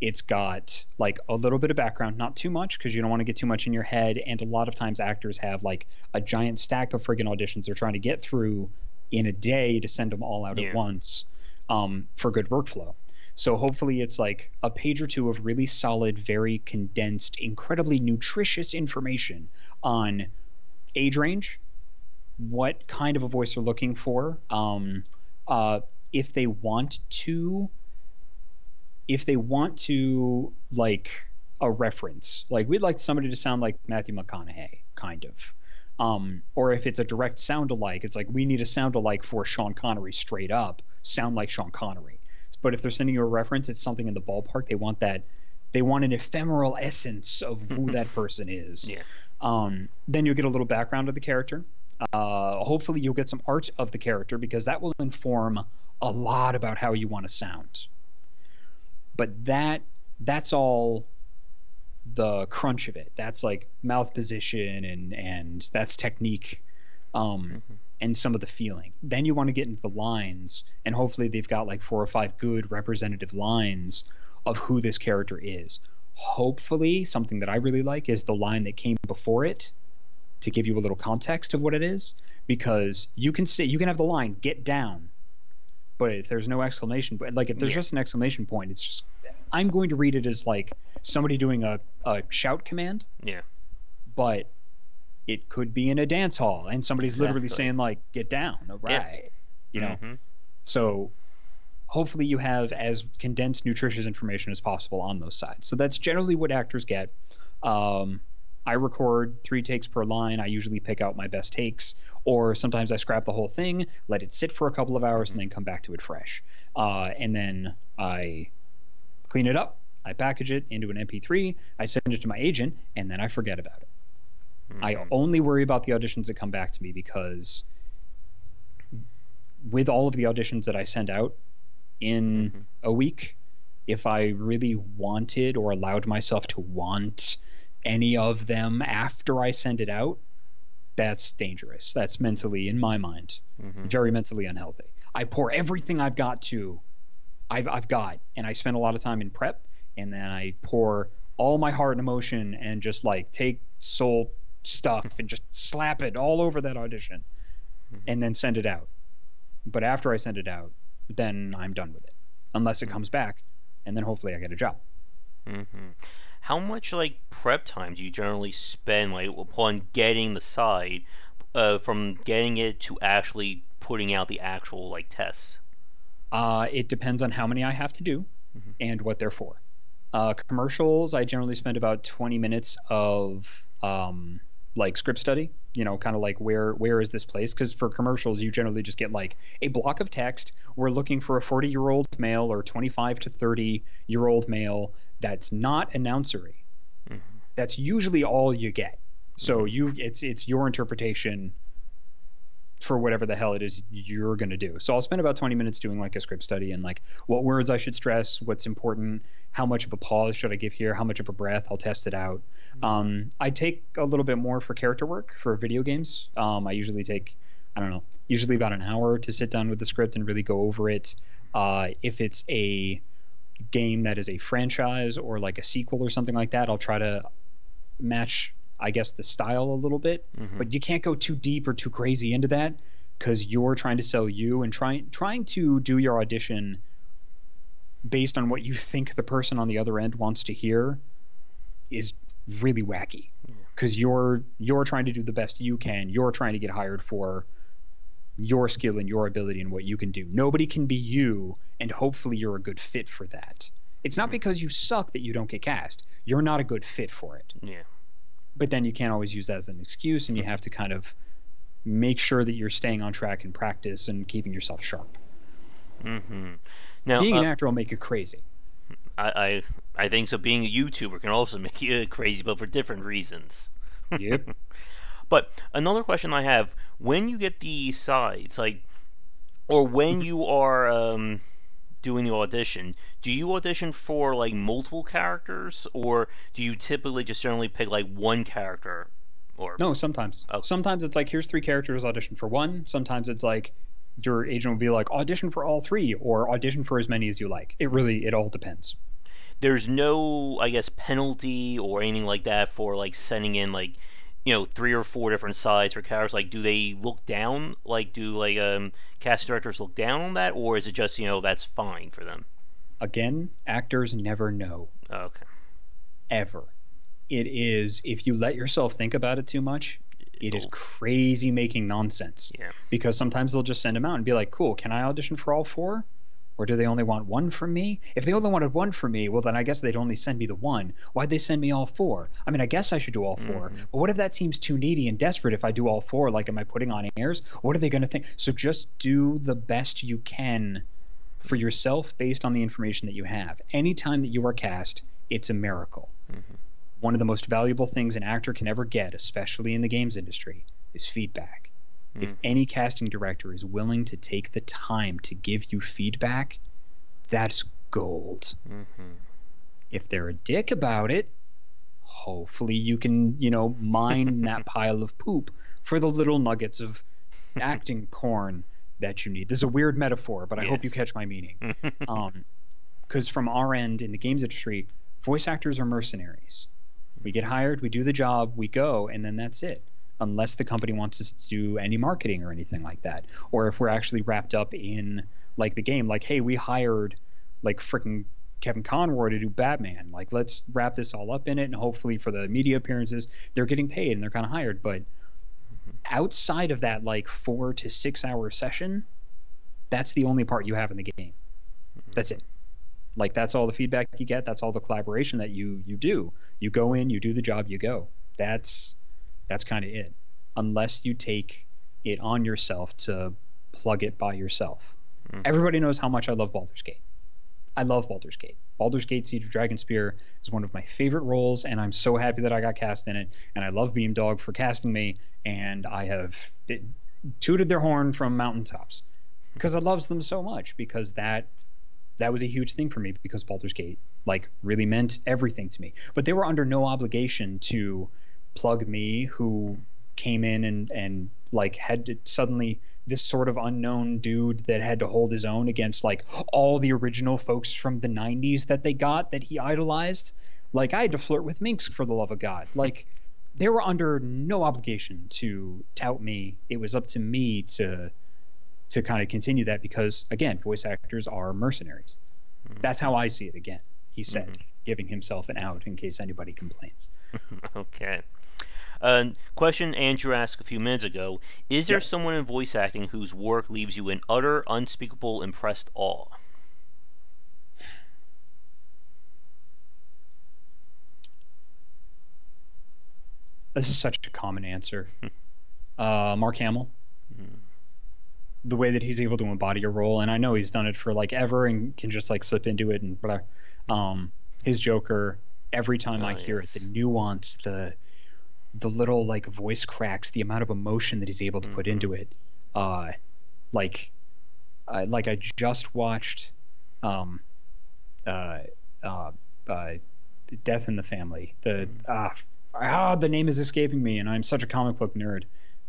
it's got like a little bit of background, not too much because you don't want to get too much in your head. And a lot of times actors have like a giant stack of friggin' auditions they're trying to get through in a day to send them all out at Yeah. once for good workflow. So hopefully it's like a page or two of really solid, very condensed, incredibly nutritious information on age range, what kind of a voice they're looking for, uh, if they want to like a reference, like we'd like somebody to sound like Matthew McConaughey, kind of. Or if it's a direct sound alike, it's like we need a sound alike for Sean Connery, straight up sound like Sean Connery. But if they're sending you a reference, it's something in the ballpark. They want an ephemeral essence of who that person is. Yeah. Then you'll get a little background of the character. Hopefully you'll get some art of the character because that will inform a lot about how you want to sound. But that's all the crunch of it. That's like mouth position and that's technique, Hmm. and some of the feeling. Then you want to get into the lines, and hopefully they've got like 4 or 5 good representative lines of who this character is. Hopefully something that I really like is the line that came before it to give you a little context of what it is, because you can have the line "get down," but if there's no exclamation, but like if there's Yeah. just an exclamation point, it's just, I'm going to read it as like somebody doing a shout command, Yeah. but it could be in a dance hall and somebody's literally Exactly. saying like "get down," all Yeah. right, you know. Hmm. So hopefully you have as condensed, nutritious information as possible on those sides. So that's generally what actors get. Um, I record 3 takes per line. I usually pick out my best takes, or sometimes I scrap the whole thing, let it sit for a couple of hours, Hmm. and then come back to it fresh. And then I clean it up. I package it into an MP3. I send it to my agent, and then I forget about it. I Hmm. only worry about the auditions that come back to me because with all of the auditions that I send out in Hmm. a week, if I really wanted or allowed myself to want any of them after I send it out, that's dangerous. That's mentally, in my mind, Hmm. very mentally unhealthy. I pour everything I've got, and I spend a lot of time in prep, and then I pour all my heart and emotion and just like take soul stuff and just slap it all over that audition and then send it out. But after I send it out, then I'm done with it, unless it comes back, and then hopefully I get a job. Mm-hmm. How much like prep time do you generally spend like upon getting the side, from getting it to actually putting out the actual like tests? It depends on how many I have to do Mm-hmm. and what they're for. Commercials, I generally spend about 20 minutes of like script study, kind of like where is this place? Because for commercials, you generally just get like a block of text. We're looking for a 40-year-old male or 25 to 30-year-old male that's not announcery. Mm-hmm. That's usually all you get. So Mm-hmm. it's your interpretation for whatever the hell it is you're going to do. So I'll spend about 20 minutes doing like a script study and like what words I should stress, what's important, how much of a pause should I give here, how much of a breath, I'll test it out. I take a little bit more for character work for video games. I usually take, I don't know, usually about an hour to sit down with the script and really go over it. If it's a game that is a franchise or like a sequel or something like that, I'll try to match, I guess, the style a little bit, Mm-hmm. but you can't go too deep or too crazy into that because you're trying to sell you and trying to do your audition based on what you think the person on the other end wants to hear is really wacky because you're trying to do the best you can. You're trying to get hired for your skill and your ability and what you can do. Nobody can be you, and hopefully you're a good fit for that. It's not Mm-hmm. because you suck that you don't get cast. You're not a good fit for it. Yeah. But then you can't always use that as an excuse, and you have to kind of make sure that you're staying on track in practice and keeping yourself sharp. Mm-hmm. Now, Being an actor will make you crazy. I think so. Being a YouTuber can also make you crazy, but for different reasons. Yep. But another question I have: when you get the sides, like, or when you are doing the audition, do you audition for like multiple characters, or do you typically just generally pick like one character? Or No, sometimes. oh, Sometimes it's like, here's 3 characters, audition for one. Sometimes it's like, your agent will be like, audition for all 3, or audition for as many as you like. It all depends. there's no, I guess, penalty or anything like that for like sending in like 3 or 4 different sides for characters. Like, do they look down? Like, do like cast directors look down on that, or is it just that's fine for them? Again, actors never know, Okay. ever. It is, if you let yourself think about it too much, it is It'll, crazy making nonsense. yeah. Because sometimes they'll just send them out and be like, cool, can I audition for all 4? Or do they only want one from me? If they only wanted one from me, well, then I guess they'd only send me the one. Why'd they send me all 4? I mean, I guess I should do all 4. Mm-hmm. But what if that seems too needy and desperate if I do all 4? Like, am I putting on airs? What are they going to think? So just do the best you can for yourself based on the information that you have. Anytime that you are cast, it's a miracle. Mm-hmm. One of the most valuable things an actor can ever get, especially in the games industry, is feedback. If Mm-hmm. any casting director is willing to take the time to give you feedback, that's gold. Mm-hmm. If they're a dick about it, hopefully you can, mine that pile of poop for the little nuggets of acting corn that you need. This is a weird metaphor, but I hope you Yes. catch my meaning. Because from our end in the games industry, voice actors are mercenaries. We get hired, we do the job, we go, and then that's it. Unless the company wants us to do any marketing or anything like that. Or if we're actually wrapped up in like the game, like, hey, we hired like freaking Kevin Conroy to do Batman. Like, let's wrap this all up in it, and hopefully for the media appearances, they're getting paid and they're kind of hired. But outside of that, like 4 to 6 hour session, that's the only part you have in the game. That's it. Like, that's all the feedback you get. That's all the collaboration that you do. You go in, you do the job, you go. That's kind of it. Unless you take it on yourself to plug it by yourself. Mm-hmm. Everybody knows how much I love Baldur's Gate. I love Baldur's Gate. Baldur's Gate Siege of Dragonspear is one of my favorite roles, and I'm so happy that I got cast in it. And I love Beamdog for casting me, and I have tooted their horn from mountaintops because I love them so much, because that was a huge thing for me, because Baldur's Gate like really meant everything to me. But they were under no obligation to plug me, who came in and like had to suddenly, this sort of unknown dude that had to hold his own against like all the original folks from the 90s that he idolized. Like, I had to flirt with Minx, for the love of God. Like, they were under no obligation to tout me. It was up to me to kind of continue that, because again, voice actors are mercenaries. Mm-hmm. That's how I see it. Again, he said. Mm-hmm. giving himself an out in case anybody complains. Okay. Question Andrew asked a few minutes ago: is there someone in voice acting whose work leaves you in utter, unspeakable, impressed awe? This is such a common answer. Mark Hamill. The way that he's able to embody a role, and I know he's done it for like ever and can just like slip into it and blah. His Joker, every time I hear it, the nuance, the little like voice cracks, the amount of emotion that he's able to put into it. Like I just watched Death in the Family. The name is escaping me, and I'm such a comic book nerd.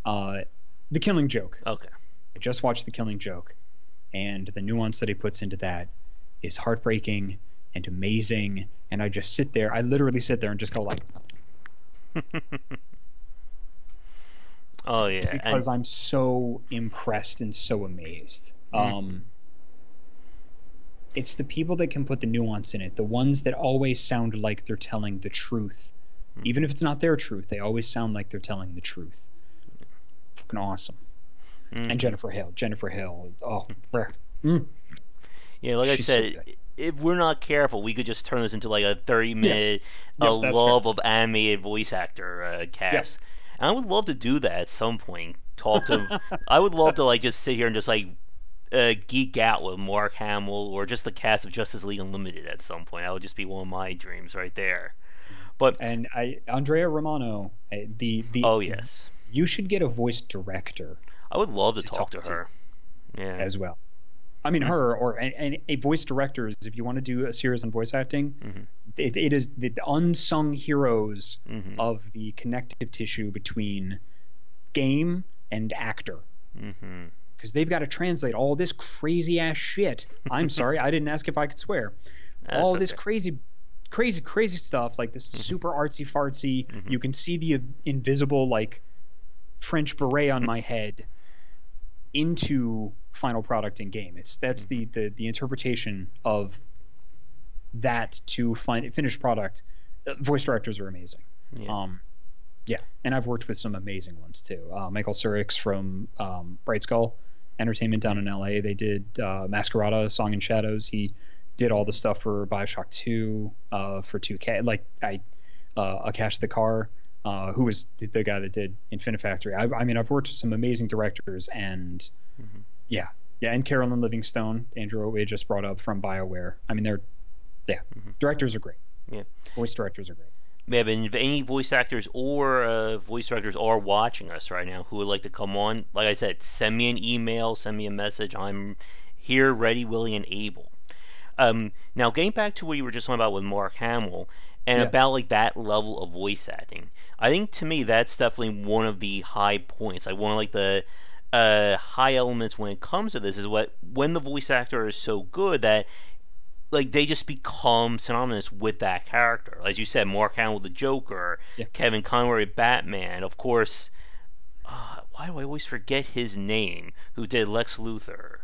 The Killing Joke. Okay. I just watched The Killing Joke, and the nuance that he puts into that is heartbreaking and amazing. And I just sit there. I literally sit there and just go like, oh yeah, because I'm so impressed and so amazed. It's the people that can put the nuance in it, the ones that always sound like they're telling the truth. Even if it's not their truth, they always sound like they're telling the truth. Fucking awesome. And Jennifer Hale. Oh, yeah, like she's I said, so good. If we're not careful, we could just turn this into like a 30-minute love of animated voice actor cast. And I would love to do that at some point. Talk to him. I would love to like just sit here and just like geek out with Mark Hamill or just the cast of Justice League Unlimited at some point. That would just be one of my dreams right there. But Andrea Romano, oh yes, you should get a voice director. I would love to talk to her. Yeah, as well. I mean, her or a voice director. If you want to do a series on voice acting, it is the unsung heroes of the connective tissue between game and actor. Because they've got to translate all this crazy ass shit. I'm sorry, I didn't ask if I could swear. All this crazy stuff, like this super artsy fartsy. You can see the invisible like French beret on my head into final product in game. That's the interpretation of that to finished product. Voice directors are amazing. And I've worked with some amazing ones too. Michael Surix from Bright Skull Entertainment down in LA. They did Masquerada, Song in Shadows. He did all the stuff for Bioshock 2, for 2K. Like Akash the Car, who was the guy that did Infinite Factory. I mean, I've worked with some amazing directors, and and Carolyn Livingstone, Andrew Owe just brought up from BioWare. I mean, directors are great. Yeah, voice directors are great. Yeah, but if any voice actors or voice directors are watching us right now who would like to come on, like I said, send me an email, send me a message. I'm here, ready, willing, and able. Now, getting back to what you were just talking about with Mark Hamill and about like that level of voice acting, I think to me that's definitely one of the high points. Like one of like the high elements when it comes to this is when the voice actor is so good that like they just become synonymous with that character. As you said, Mark Hamill the Joker, Kevin Conroy Batman, of course. Why do I always forget his name? Who did Lex Luthor?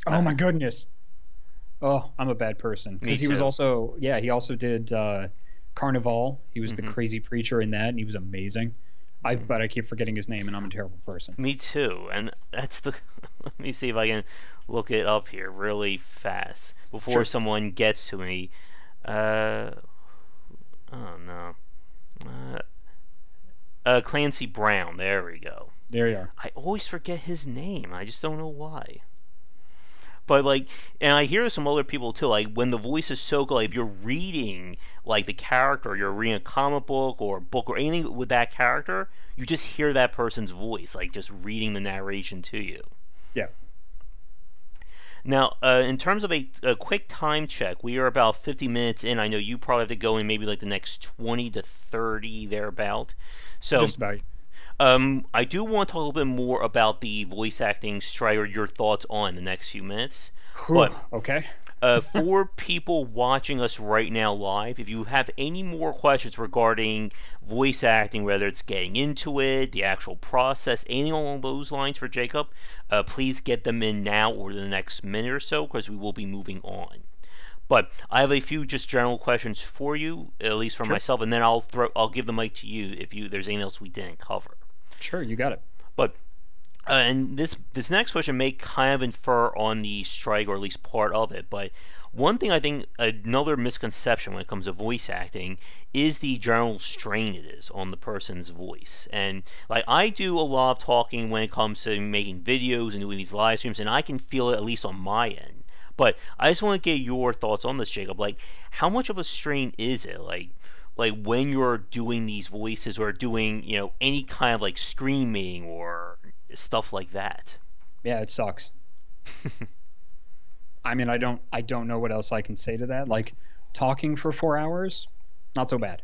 Oh my goodness! Oh, I'm a bad person because he was also he also did Carnival. He was the crazy preacher in that, and he was amazing. But I keep forgetting his name, and I'm a terrible person. Me too, and that's the. Let me see if I can look it up here really fast before someone gets to me. Oh no. Clancy Brown. There we go. There you are. I always forget his name. I just don't know why. But like, and I hear some other people too. Like when the voice is so good, like if you're reading like the character, you're reading a comic book or a book or anything with that character, you just hear that person's voice, like just reading the narration to you. Yeah. Now, in terms of a quick time check, we are about 50 minutes in. I know you probably have to go in maybe like the next 20 to 30 thereabout. So. Just about. I do want to talk a little bit more about the voice acting strike or your thoughts on the next few minutes. But okay. For people watching us right now live, if you have any more questions regarding voice acting, whether it's getting into it, the actual process, anything along those lines for Jacob, please get them in now or the next minute or so because we will be moving on. But I have a few just general questions for you, at least for Sure. myself, and then I'll give the mic to you if there's anything else we didn't cover. Sure, you got it. But and this next question may kind of infer on the strike, or at least part of it. But one thing I think, another misconception when it comes to voice acting, is the general strain it is on the person's voice. And like, I do a lot of talking when it comes to making videos and doing these live streams, and I can feel it at least on my end. But I just want to get your thoughts on this, Jacob. Like, how much of a strain is it? Like when you're doing these voices, or doing, any kind of like screaming or stuff like that. Yeah, it sucks. I mean, I don't know what else I can say to that. Like, talking for 4 hours, not so bad.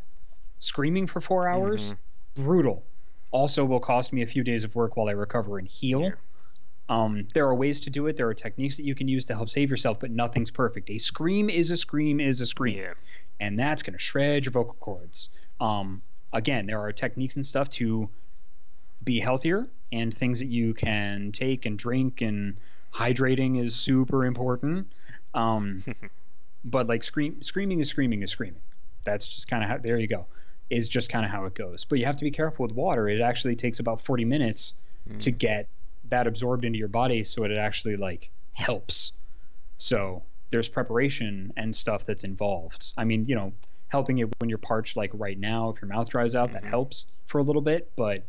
Screaming for 4 hours, brutal. Also will cost me a few days of work while I recover and heal. There are ways to do it. There are techniques that you can use to help save yourself, but nothing's perfect. A scream is a scream is a scream. Yeah. And that's going to shred your vocal cords. Again, there are techniques and stuff to be healthier, and things that you can take and drink, and hydrating is super important. But like, screaming is screaming is screaming. That's just kind of how, there you go, is just kind of how it goes. But you have to be careful with water. It actually takes about 40 minutes to get that absorbed into your body, so it actually like helps. So there's preparation and stuff that's involved. I mean, helping it when you're parched, like right now, if your mouth dries out, that helps for a little bit. But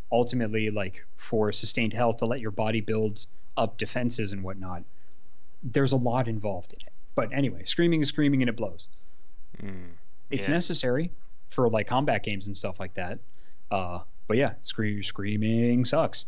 ultimately, like, for sustained health, to let your body build up defenses and whatnot, there's a lot involved in it. But anyway, screaming is screaming, and it blows. It's necessary for like combat games and stuff like that. But yeah, screaming sucks.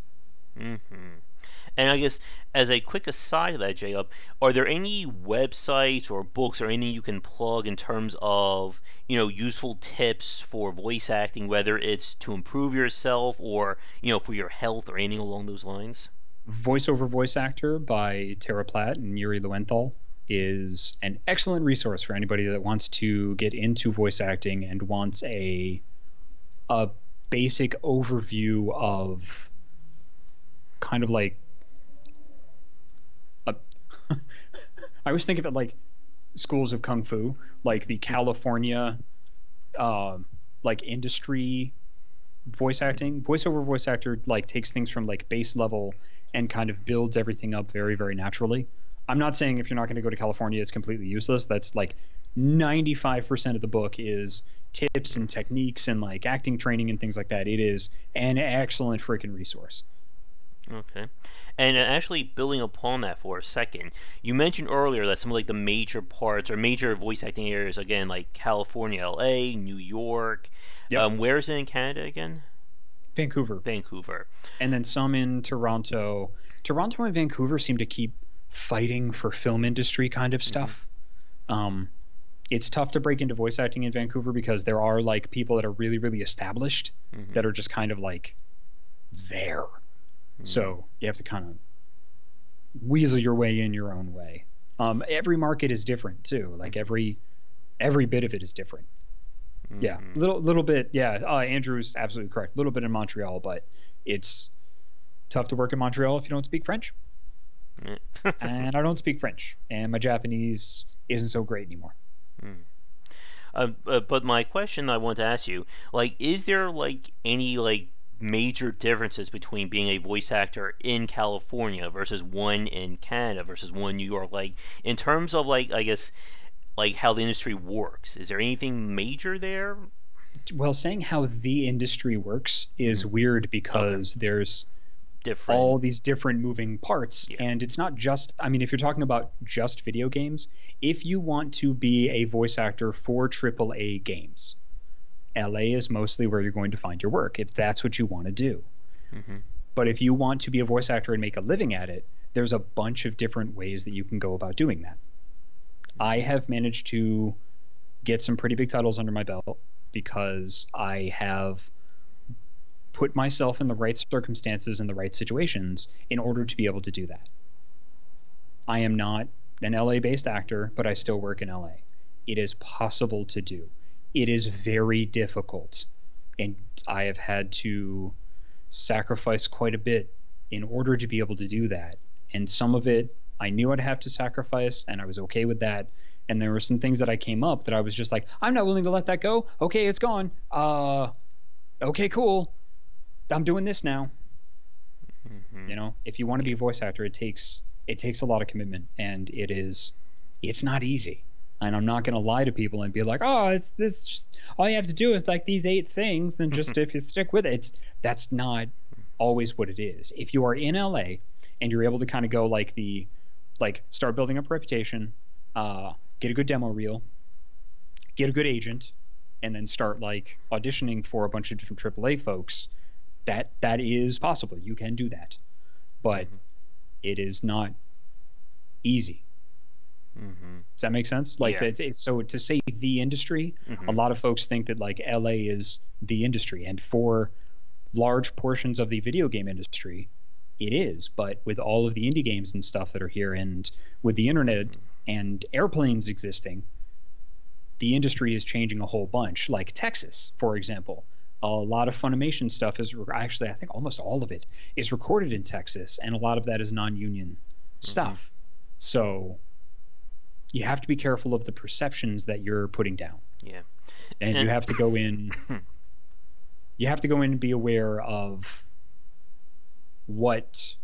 And I guess, as a quick aside to that, Jacob, are there any websites or books or anything you can plug in terms of, useful tips for voice acting, whether it's to improve yourself, or, for your health, or anything along those lines? Voice Over Voice Actor by Tara Platt and Yuri Lowenthal is an excellent resource for anybody that wants to get into voice acting and wants a basic overview of kind of like I always think of it like schools of kung fu, like the California like industry voice acting. Voice over voice actor like takes things from like base level and kind of builds everything up very, very naturally. I'm not saying if you're not going to go to California it's completely useless. That's like 95% of the book is tips and techniques and like acting training and things like that. It is an excellent freaking resource. Okay. And actually, building upon that for a second, you mentioned earlier that some of like the major parts or major voice acting areas, again, like California, LA, New York. Yep. Where is it in Canada again? Vancouver. And then some in Toronto. Toronto and Vancouver seem to keep fighting for film industry kind of stuff. It's tough to break into voice acting in Vancouver because there are like people that are really, really established that are just kind of like there. So you have to kind of weasel your way in your own way. Every market is different too. Like every bit of it is different. Yeah, little bit. Yeah, Andrew's absolutely correct. A little bit in Montreal, but it's tough to work in Montreal if you don't speak French. And I don't speak French, and my Japanese isn't so great anymore. But my question I want to ask you, like, is there like any like major differences between being a voice actor in California versus one in Canada versus one in New York, like in terms of like, I guess, like how the industry works? Is there anything major there? Well, saying how the industry works is weird because there's all these different moving parts, and it's not just, I mean, if you're talking about just video games, if you want to be a voice actor for AAA games, LA is mostly where you're going to find your work if that's what you want to do. But if you want to be a voice actor and make a living at it, there's a bunch of different ways that you can go about doing that. I have managed to get some pretty big titles under my belt because I have put myself in the right circumstances and the right situations in order to be able to do that. I am not an LA-based actor, but I still work in LA. It is possible to do. It is very difficult, and I have had to sacrifice quite a bit in order to be able to do that. And some of it I knew I'd have to sacrifice, and I was okay with that. And there were some things that I came up that I was just like, I'm not willing to let that go. Okay, it's gone. Okay, cool. I'm doing this now. You know, if you want to be a voice actor, it takes a lot of commitment, and it's not easy. And I'm not going to lie to people and be like, oh, it's this. Just, all you have to do is like these 8 things, and just if you stick with it, that's not always what it is. If you are in LA and you're able to kind of go start building up a reputation, get a good demo reel, get a good agent, and then start like auditioning for a bunch of different AAA folks, that is possible. You can do that, but it is not easy. Does that make sense? Like, it's so to say the industry, a lot of folks think that like LA is the industry, and for large portions of the video game industry, it is. But with all of the indie games and stuff that are here, and with the internet and airplanes existing, the industry is changing a whole bunch. Like Texas, for example, a lot of Funimation stuff is actually, I think almost all of it is recorded in Texas, and a lot of that is non-union stuff. So you have to be careful of the perceptions that you're putting down. Yeah. And you have to go in you have to go in and be aware of what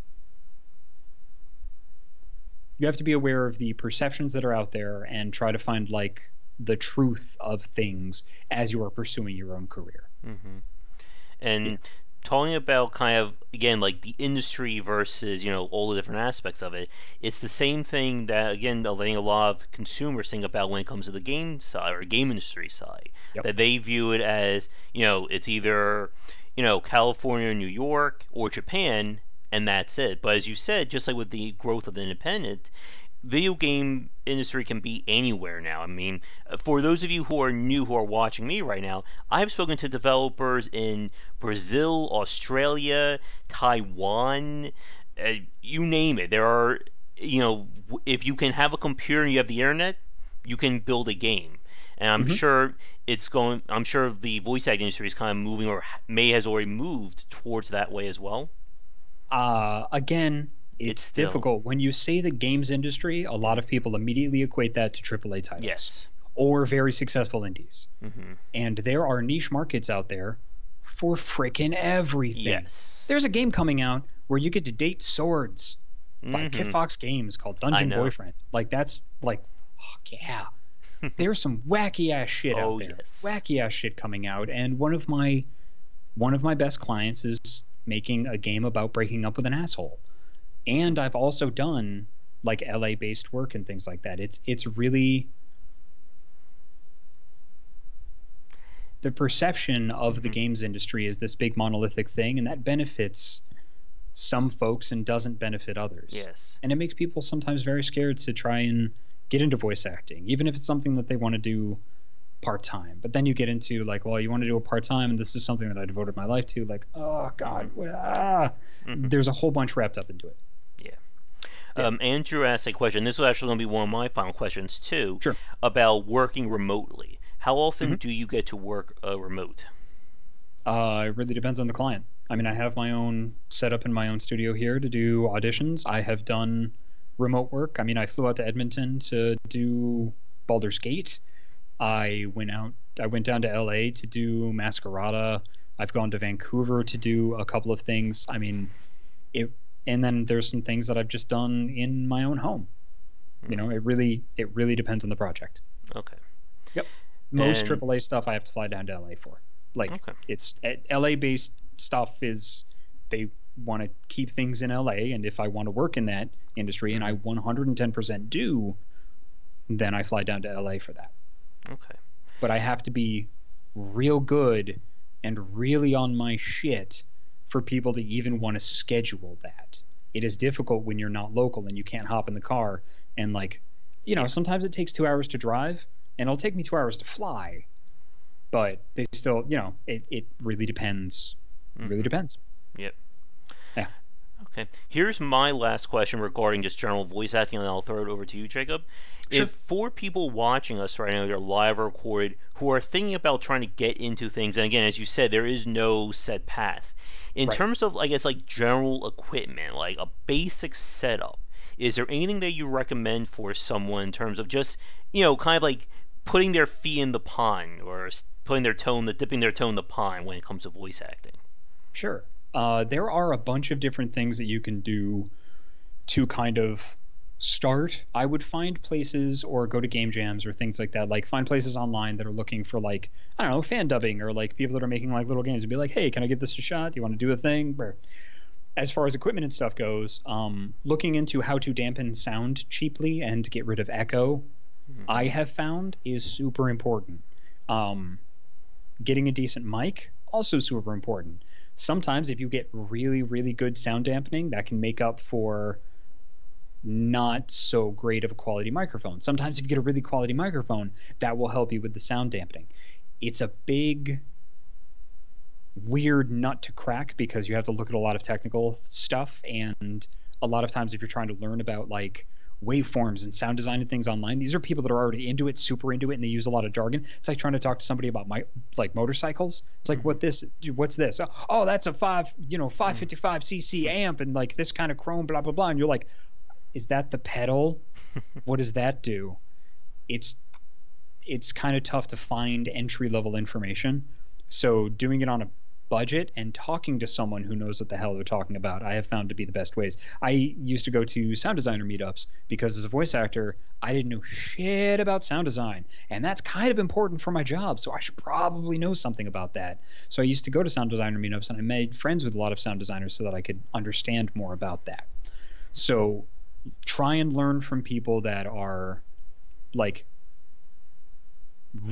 you have to be aware of the perceptions that are out there, and try to find like the truth of things as you are pursuing your own career. And talking about kind of, again, like the industry versus, you know, all the different aspects of it, it's the same thing that, again, I think a lot of consumers think about when it comes to the game side or game industry side, that they view it as, you know, it's either, you know, California, New York, or Japan, and that's it. But as you said, just like with the growth of the independent, video game industry can be anywhere now. I mean, for those of you who are new, who are watching me right now, I've spoken to developers in Brazil, Australia, Taiwan, you name it. There are, you know, if you can have a computer and you have the internet, you can build a game. And I'm sure I'm sure the voice acting industry is kind of moving, or has already moved towards that way as well. Again, it's difficult. When you say the games industry, a lot of people immediately equate that to AAA titles. Yes. Or very successful indies. And there are niche markets out there for freaking everything. Yes. There's a game coming out where you get to date swords by Kit Fox Games called Dungeon Boyfriend. Like, that's like, fuck yeah. There's some wacky ass shit out there. Wacky ass shit coming out. And one of my best clients is making a game about breaking up with an asshole. And I've also done like LA based work and things like that. It's really the perception of the games industry is this big monolithic thing, and that benefits some folks and doesn't benefit others. Yes. And it makes people sometimes very scared to try and get into voice acting, even if it's something that they want to do part-time. But then you get into like, well, you want to do a part-time, and this is something that I devoted my life to, like, oh god, there's a whole bunch wrapped up into it. Andrew asked a question. This is actually going to be one of my final questions too. Sure. About working remotely. How often do you get to work remote? It really depends on the client. I mean, I have my own setup in my own studio here to do auditions. I have done remote work. I mean, I flew out to Edmonton to do Baldur's Gate. I went down to LA to do Masquerada. I've gone to Vancouver to do a couple of things. I mean, and then there's some things that I've just done in my own home. You know, it really depends on the project. Okay. Yep. Most AAA stuff I have to fly down to LA for. Like, it's LA based stuff is, they want to keep things in LA, and if I want to work in that industry, and I 110% do, then I fly down to LA for that. Okay. But I have to be real good and really on my shit for people to even want to schedule that. It is difficult when you're not local and you can't hop in the car, and like, you know, sometimes it takes 2 hours to drive, and it'll take me 2 hours to fly, but they still, you know, it really depends. It really depends. Yep. Yeah. Okay. Here's my last question regarding just general voice acting, and I'll throw it over to you, Jacob. Sure. If 4 people watching us right now, they're live or recorded, who are thinking about trying to get into things, and again, as you said, there is no set path. In terms of, I guess, like general equipment, like a basic setup, is there anything that you recommend for someone in terms of just, kind of like putting their feet in the pond, or dipping their toe in the pond when it comes to voice acting? Sure. There are a bunch of different things that you can do to kind of start. I would find places or go to game jams or things like that. Like find places online that are looking for like, I don't know, fan dubbing, or like people that are making like little games and be like, hey, can I give this a shot? Do you want to do a thing? Where, as far as equipment and stuff goes, looking into how to dampen sound cheaply and get rid of echo, I have found is super important. Getting a decent mic, also super important. Sometimes if you get really, really good sound dampening, that can make up for not so great of a quality microphone. Sometimes if you get a really quality microphone, that will help you with the sound dampening. It's a big, weird nut to crack because you have to look at a lot of technical stuff, and a lot of times if you're trying to learn about like waveforms and sound design and things online, these are people that are already into it, super into it, and they use a lot of jargon. It's like trying to talk to somebody about motorcycles. It's like, what's this? Oh, that's a 555 cc amp and like this kind of chrome, blah blah blah. And you're like, is that the pedal? What does that do? It's kind of tough to find entry level information. So doing it on a budget and talking to someone who knows what the hell they're talking about, I have found to be the best ways. I used to go to sound designer meetups because as a voice actor, I didn't know shit about sound design. And that's kind of important for my job. So I should probably know something about that. So I used to go to sound designer meetups and I made friends with a lot of sound designers so that I could understand more about that. So try and learn from people that are like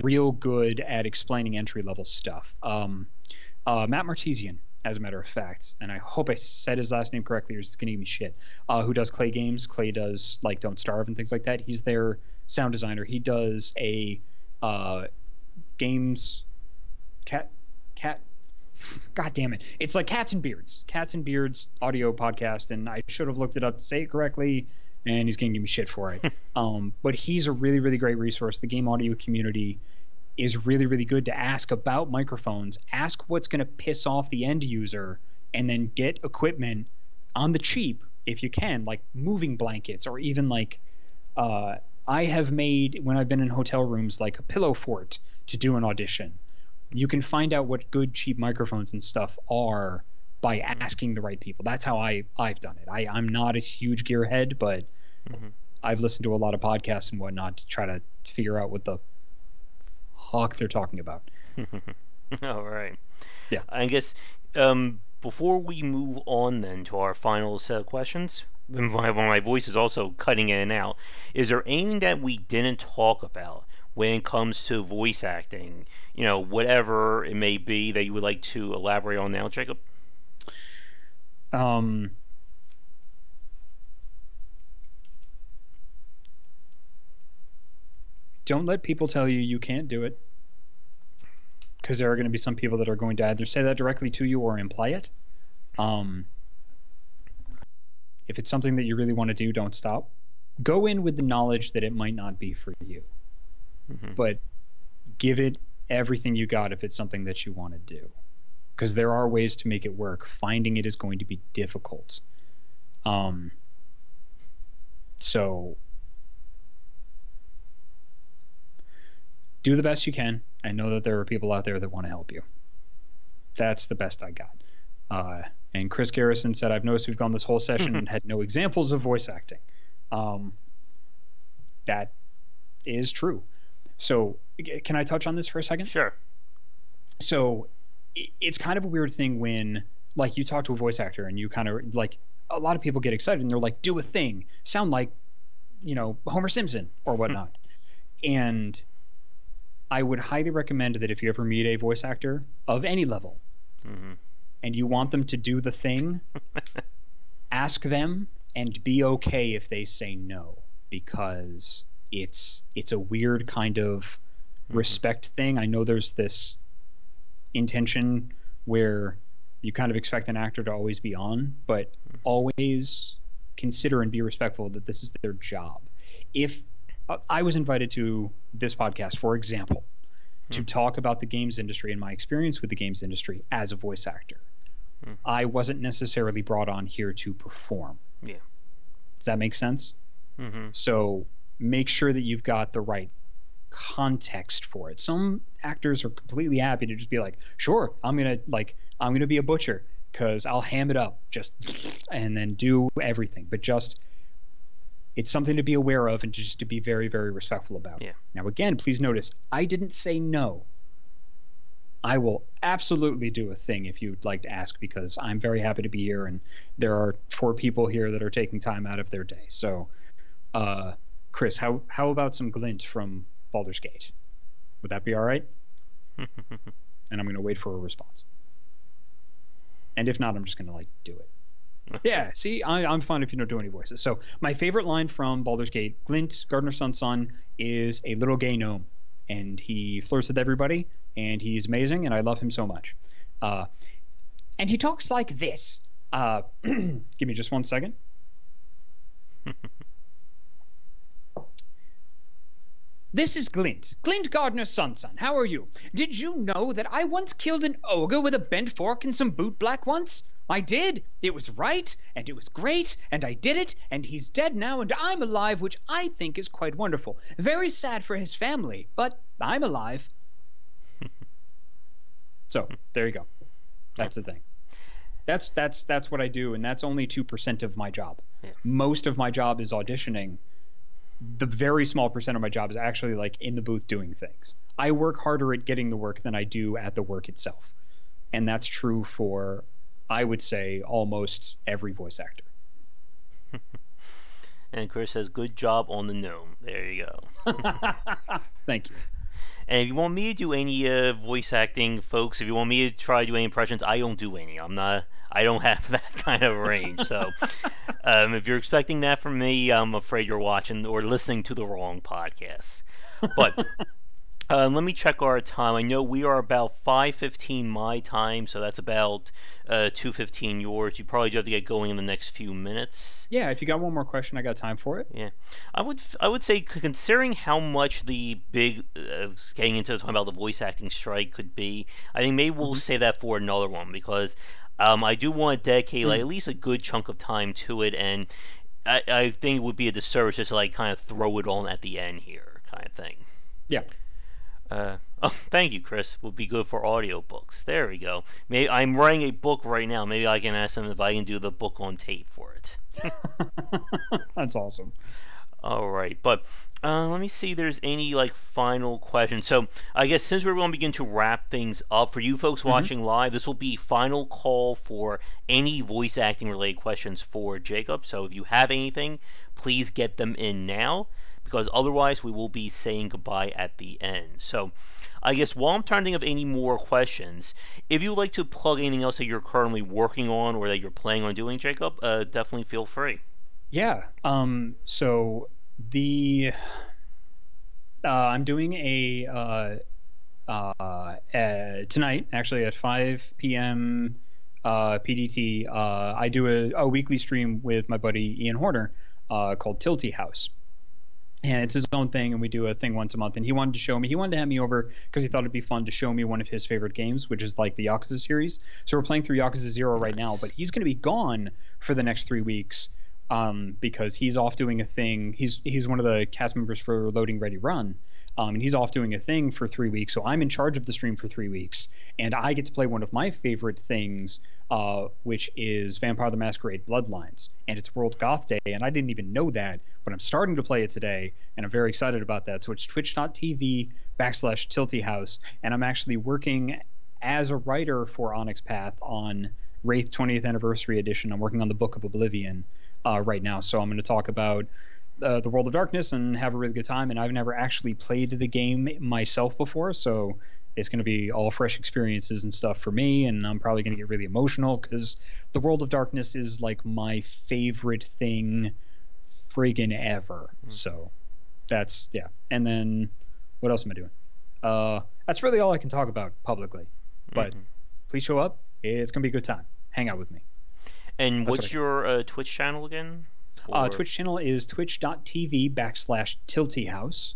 real good at explaining entry level stuff. Matt Martesian, as a matter of fact, and I hope I said his last name correctly or he's going to give me shit, who does Clay Games. Clay does like Don't Starve and things like that. He's their sound designer. He does a games cat God damn it. It's like Cats and Beards audio podcast, and I should have looked it up to say it correctly, and he's going to give me shit for it. But he's a really, really great resource. The game audio community is really, really good to ask about microphones. Ask what's going to piss off the end user, and then get equipment on the cheap if you can, like moving blankets, or even like I have made, when I've been in hotel rooms, like a pillow fort to do an audition. You can find out what good cheap microphones and stuff are by asking the right people. That's how I've done it. I'm not a huge gearhead, but I've listened to a lot of podcasts and whatnot to try to figure out what the hawk they're talking about. All right. Yeah. I guess before we move on then to our final set of questions, my voice is also cutting in and out, is there anything that we didn't talk about when it comes to voice acting, whatever it may be, that you would like to elaborate on now, Jacob? Don't let people tell you can't do it, because there are going to be some people that are going to either say that directly to you or imply it. If it's something that you really want to do, don't stop. Go in with the knowledge that it might not be for you. But give it everything you got if it's something that you want to do, because there are ways to make it work. Finding it is going to be difficult. So do the best you can, and know that there are people out there that want to help you. That's the best I got. And Chris Garrison said, I've noticed we've gone this whole session and had no examples of voice acting. That is true. So can I touch on this for a second? Sure. So it's kind of a weird thing when, like, you talk to a voice actor and you kind of, like, a lot of people get excited and they're like, do a thing, sound like, Homer Simpson or whatnot. And I would highly recommend that if you ever meet a voice actor of any level and you want them to do the thing, ask them and be okay if they say no, because it's a weird kind of respect thing. I know there's this intention where you kind of expect an actor to always be on, but always consider and be respectful that this is their job. If I was invited to this podcast, for example, to talk about the games industry and my experience with the games industry as a voice actor, I wasn't necessarily brought on here to perform. Yeah. Does that make sense? Mm-hmm. So make sure that you've got the right context for it. Some actors are completely happy to just be like, sure, I'm gonna be a butcher because I'll ham it up just and then do everything. But just it's something to be aware of and just to be very, very respectful about. Yeah. Now, again, please notice, I didn't say no. I will absolutely do a thing if you'd like to ask, because I'm very happy to be here, and there are 4 people here that are taking time out of their day. So, Chris, how about some glint from Baldur's Gate? Would that be all right? And I'm going to wait for a response. And if not, I'm just going to do it. Yeah, see, I'm fine if you don't do any voices. So my favorite line from Baldur's Gate, Glint, Gardener's son, is a little gay gnome. And he flirts with everybody, and he's amazing, and I love him so much. And he talks like this. Give me just one second. This is Glint. Glint Gardener's son. How are you? Did you know that I once killed an ogre with a bent fork and some bootblack once? I did. It was right, and it was great, and I did it, and he's dead now, and I'm alive, which I think is quite wonderful. Very sad for his family, but I'm alive. So, there you go. That's the thing. That's what I do, and that's only 2% of my job. Yeah. Most of my job is auditioning. The very small percent of my job is actually in the booth doing things. I work harder at getting the work than I do at the work itself. And that's true for, I would say, almost every voice actor. And Chris says, good job on the gnome. There you go. Thank you. And if you want me to do any voice acting, folks, if you want me to try to do any impressions, I don't do any. I don't have that kind of range. So if you're expecting that from me, I'm afraid you're watching or listening to the wrong podcast. But let me check our time. I know we are about 5:15 my time, so that's about 2:15 yours. You probably do have to get going in the next few minutes. Yeah, if you got one more question, I got time for it. Yeah, I would say, considering how much the big getting into talking about the voice acting strike could be, I think maybe we'll save that for another one, because I do want to dedicate at least a good chunk of time to it, and I think it would be a disservice just to kind of throw it on at the end here, kind of thing. Yeah. Oh, thank you, Chris. Would be good for audiobooks. There we go. Maybe I'm writing a book right now. Maybe I can ask them if I can do the book on tape for it. That's awesome. All right, but let me see if there's any final questions. So I guess since we're going to begin to wrap things up, for you folks watching live, this will be final call for any voice acting related questions for Jacob. So if you have anything, please get them in now, because otherwise we will be saying goodbye at the end. So I guess while I'm trying to think of any more questions, if you'd like to plug anything else that you're currently working on or that you're planning on doing, Jacob, definitely feel free. Yeah. So I'm doing a tonight, actually, at 5 p.m. PDT. I do a weekly stream with my buddy Ian Horner called Tilty House. And it's his own thing, and we do a thing once a month. And he wanted to have me over because he thought it'd be fun to show me one of his favorite games, which is the Yakuza series. So we're playing through Yakuza 0 right now, but he's going to be gone for the next 3 weeks because he's off doing a thing. He's one of the cast members for Loading Ready Run, and he's off doing a thing for 3 weeks. So I'm in charge of the stream for 3 weeks, and I get to play one of my favorite things, which is Vampire the Masquerade Bloodlines, and it's World Goth Day, and I didn't even know that, but I'm starting to play it today, and I'm very excited about that. So it's twitch.tv/Tilty House, and I'm actually working as a writer for Onyx Path on Wraith 20th Anniversary Edition. I'm working on the Book of Oblivion right now, so I'm going to talk about the World of Darkness and have a really good time, and I've never actually played the game myself before, so it's going to be all fresh experiences and stuff for me, and I'm probably going to get really emotional because the World of Darkness is my favorite thing friggin' ever. So that's, yeah. And then what else am I doing? That's really all I can talk about publicly, but please show up. It's going to be a good time. Hang out with me. And what's your Twitch channel again? Twitch channel is twitch.tv/Tilty House.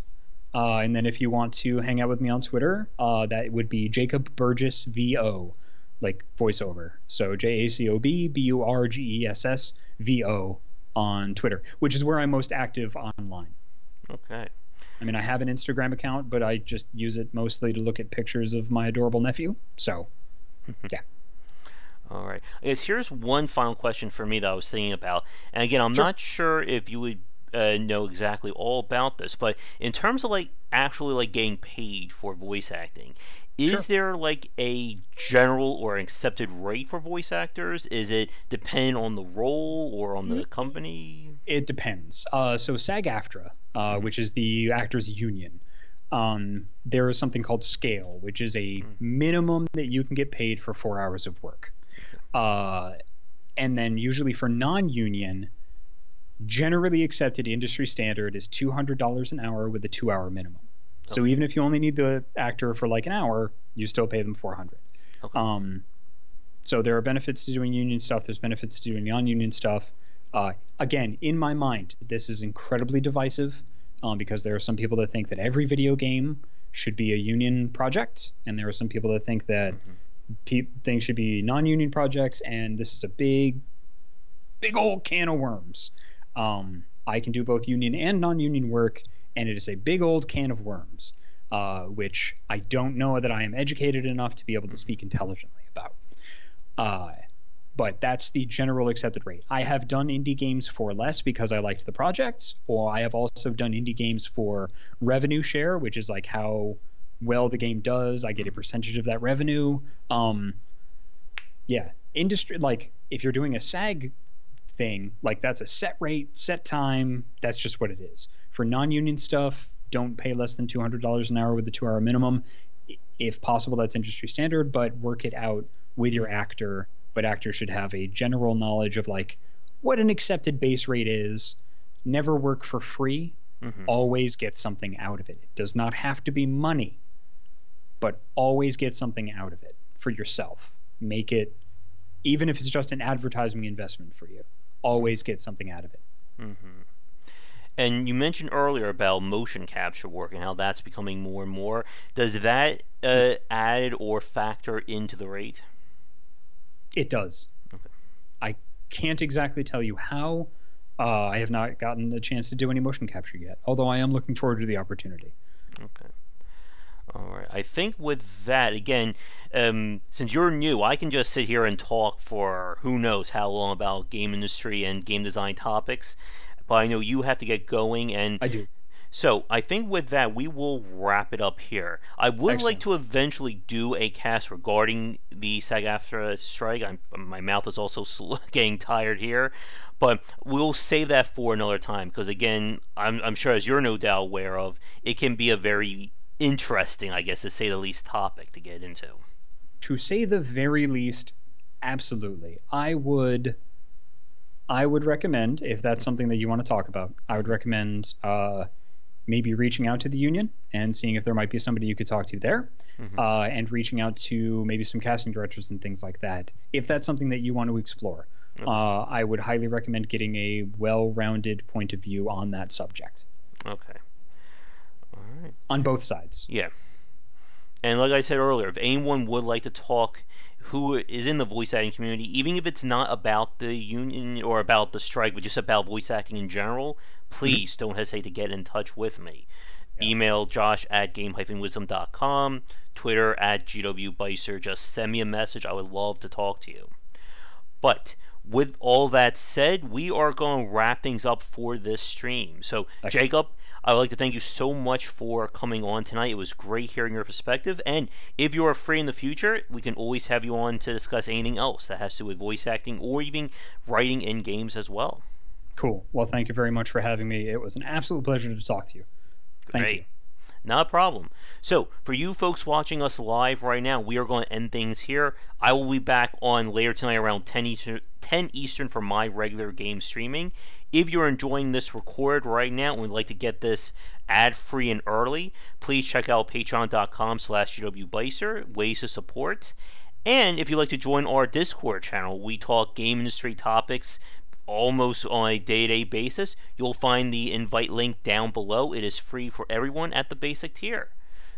And then if you want to hang out with me on Twitter, that would be Jacob Burgess VO, like voiceover. So JACOB BURGESS VO on Twitter, which is where I'm most active online. Okay. I mean, I have an Instagram account, but I just use it mostly to look at pictures of my adorable nephew. So, yeah. All right. I guess here's one final question for me that I was thinking about. And again, I'm Sure. not sure if you would know exactly all about this, but in terms of like actually like getting paid for voice acting, Sure. is there like a general or accepted rate for voice actors? Is it depend on the role or on the company? It depends. So SAG-AFTRA, which is the actors union, there is something called scale, which is a minimum that you can get paid for 4 hours of work. And then usually for non-union, generally accepted industry standard is $200 an hour with a 2-hour minimum. Okay. So even if you only need the actor for like an hour, you still pay them $400. Okay. So there are benefits to doing union stuff. There's benefits to doing non-union stuff. Again, in my mind, this is incredibly divisive because there are some people that think that every video game should be a union project, and there are some people that think that things should be non-union projects, and this is a big old can of worms. I can do both union and non-union work, and it is a big old can of worms, which I don't know that I am educated enough to be able to speak intelligently about. But that's the general accepted rate. I have done indie games for less because I liked the projects, or I have also done indie games for revenue share, which is like how well the game does. I get a percentage of that revenue. Yeah, industry, like if you're doing a SAG thing, like that's a set rate, set time. That's just what it is. For non-union stuff, don't pay less than $200 an hour with the 2-hour minimum. If possible, that's industry standard, but work it out with your actor. But actors should have a general knowledge of like what an accepted base rate is. Never work for free. Always get something out of it. It does not have to be money, but always get something out of it for yourself. Make it, even if it's just an advertising investment for you, always get something out of it. And you mentioned earlier about motion capture work and how that's becoming more and more. Does that add or factor into the rate? It does. Okay. I can't exactly tell you how. I have not gotten a chance to do any motion capture yet, although I am looking forward to the opportunity. Okay. All right. I think with that, again, since you're new, I can just sit here and talk for who knows how long about game industry and game design topics, but I know you have to get going, and I do. So I think with that, we will wrap it up here. I would like to eventually do a cast regarding the SAG-AFTRA strike. My mouth is also getting tired here, but we'll save that for another time because, again, I'm sure, as you're no doubt aware of, it can be a very interesting, I guess, to say the least, topic to get into. To say the very least, absolutely. I would recommend, if that's something that you want to talk about, I would recommend maybe reaching out to the union and seeing if there might be somebody you could talk to there, and reaching out to maybe some casting directors and things like that. If that's something that you want to explore, I would highly recommend getting a well-rounded point of view on that subject. Okay. All right. On both sides. Yeah. And like I said earlier, if anyone would like to talk who is in the voice acting community, even if it's not about the union or about the strike, but just about voice acting in general, please don't hesitate to get in touch with me. Yeah. Email josh@game-wisdom.com, Twitter @GWBicer. Just send me a message. I would love to talk to you. But with all that said, we are going to wrap things up for this stream. So, Jacob, I would like to thank you so much for coming on tonight. It was great hearing your perspective. And if you are free in the future, we can always have you on to discuss anything else that has to do with voice acting or even writing in games as well. Cool. Well, thank you very much for having me. It was an absolute pleasure to talk to you. Thank you. Not a problem. So, for you folks watching us live right now, we are going to end things here. I will be back on later tonight around 10 Eastern for my regular game streaming. If you're enjoying this record right now and would like to get this ad-free and early, please check out patreon.com/GWBicer, ways to support. And if you'd like to join our Discord channel, we talk game industry topics almost on a day-to-day basis. You'll find the invite link down below. It is free for everyone at the basic tier.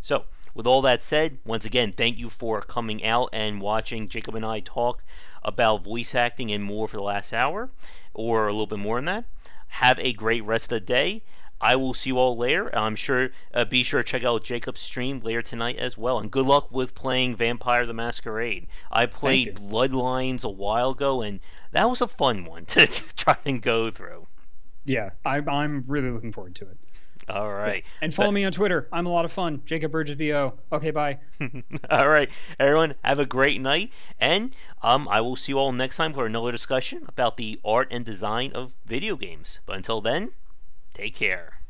So, with all that said, once again, thank you for coming out and watching Jacob and I talk about voice acting and more for the last hour, or a little bit more than that. Have a great rest of the day. I will see you all later. I'm sure, be sure to check out Jacob's stream later tonight as well. And good luck with playing Vampire the Masquerade. I played Bloodlines a while ago, and that was a fun one to try and go through. Yeah, I'm really looking forward to it. All right. And follow me on Twitter. I'm a lot of fun. Jacob Burgess VO. Okay, bye. All right, everyone, have a great night. And I will see you all next time for another discussion about the art and design of video games. But until then, take care.